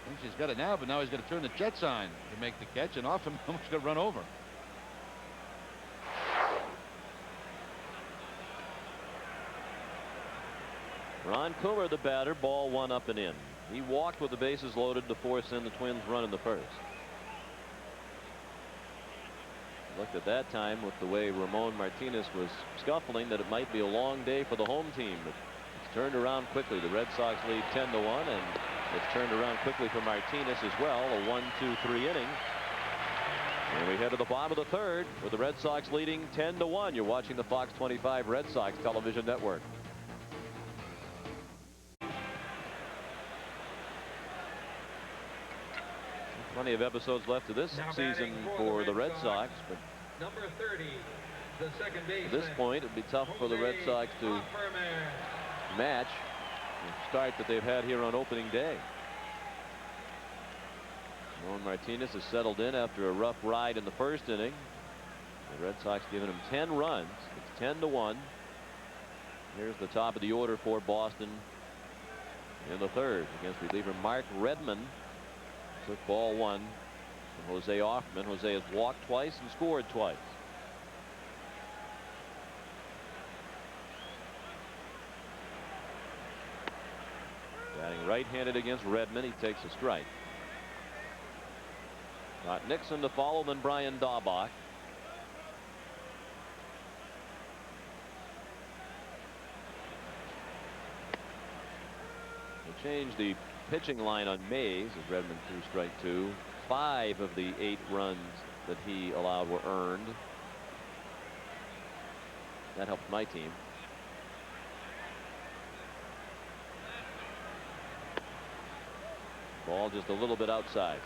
Thinks he's got it now, but now he's got to turn the jet sign to make the catch, and off him almost got run over.
Ron Coomer, the batter, ball 1 up and in. He walked with the bases loaded to force in the Twins' run in the 1st. Looked at that time with the way Ramon Martinez was scuffling that it might be a long day for the home team, but it's turned around quickly. The Red Sox lead 10-1, and it's turned around quickly for Martinez as well. A 1-2-3 inning. And we head to the bottom of the 3rd with the Red Sox leading 10-1. You're watching the Fox 25 Red Sox television network. Plenty of episodes left of this season for the Red Sox, but
number 30, the second baseman.
at this point it'd be tough for the Red Sox to match the start that they've had here on opening day. Ramon Martinez has settled in after a rough ride in the 1st inning. The Red Sox giving him 10 runs. It's 10-1. Here's the top of the order for Boston in the third against reliever Mark Redmond. Took ball one from Jose Offerman. Jose has walked twice and scored twice. Batting right-handed against Redmond. He takes a strike. Got Nixon to follow, then Brian Daubach. They changed the pitching line on Mays as Redmond threw strike two. 5 of the 8 runs that he allowed were earned. That helped my team. Ball just a little bit outside.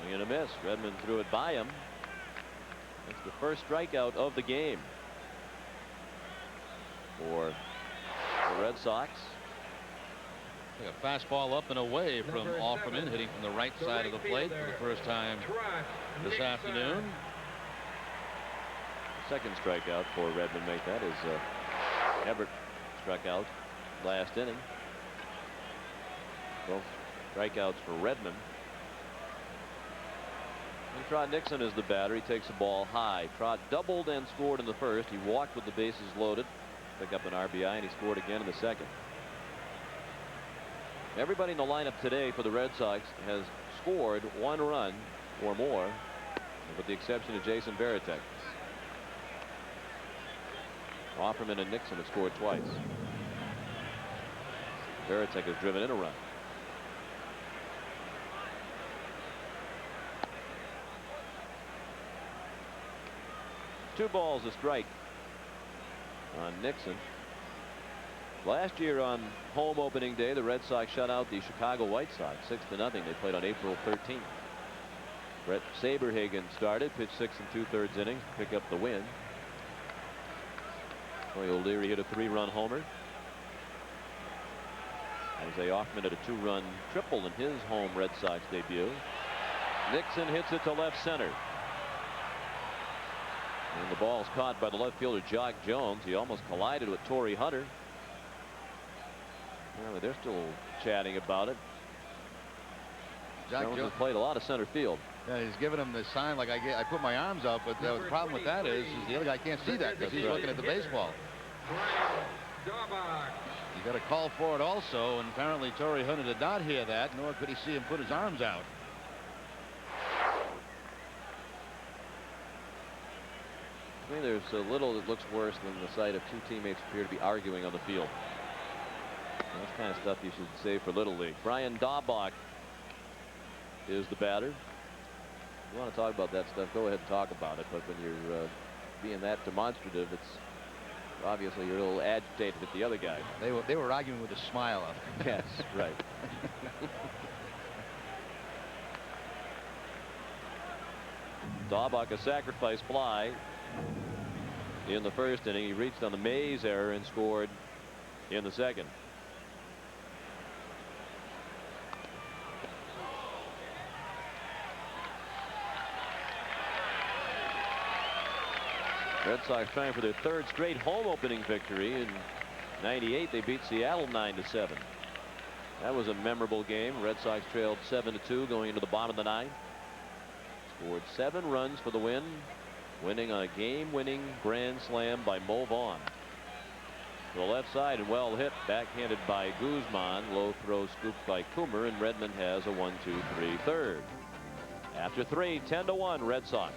Swing and a miss. Redmond threw it by him. That's the first strikeout of the game for the Red Sox.
A fastball up and away from Offerman, hitting from the right side of the plate for the first time this afternoon.
Second strikeout for Redmond. Make that is Everett struck out last inning. Both strikeouts for Redmond. And Trot Nixon is the batter. He takes the ball high. Trot doubled and scored in the first. He walked with the bases loaded, pick up an RBI, and he scored again in the second. Everybody in the lineup today for the Red Sox has scored 1 run or more, with the exception of Jason Varitek. Offerman and Nixon have scored twice. Varitek has driven in a run. Two balls a strike on Nixon. Last year on home opening day, the Red Sox shut out the Chicago White Sox 6-0. They played on April 13th. Brett Saberhagen started, pitched 6 2/3 innings, to pick up the win. Troy O'Leary hit a 3-run homer. Jose Offerman hit a 2-run triple in his home Red Sox debut. Nixon hits it to left center. And the ball's caught by the left fielder Jock Jones. He almost collided with Torrey Hunter. Well, they're still chatting about it. Jones has played a lot of center field.
Yeah, he's giving him the sign like I put my arms up, but the problem with that is the other guy can't see that because he's looking at the baseball. You got a call for it also, and apparently Torrey Hunter did not hear that, nor could he see him put his arms out.
I mean, there's a little that looks worse than the sight of two teammates appear to be arguing on the field. That's the kind of stuff you should save for Little League. Brian Daubach is the batter. If you want to talk about that stuff, go ahead and talk about it. But when you're being that demonstrative, it's obviously you're a little agitated at the other guy.
They were arguing with a smile on it.
Yes, right. Daubach, a sacrifice fly in the first inning. He reached on the Mays error and scored in the second. Red Sox trying for their third straight home opening victory. In '98, they beat Seattle 9-7. That was a memorable game. Red Sox trailed 7-2 going into the bottom of the ninth. Scored 7 runs for the win, winning on a game-winning grand slam by Mo Vaughn. To the left side and well hit, backhanded by Guzman. Low throw scooped by Coomer, and Redmond has a 1-2-3 third. After 3, 10-1 Red Sox.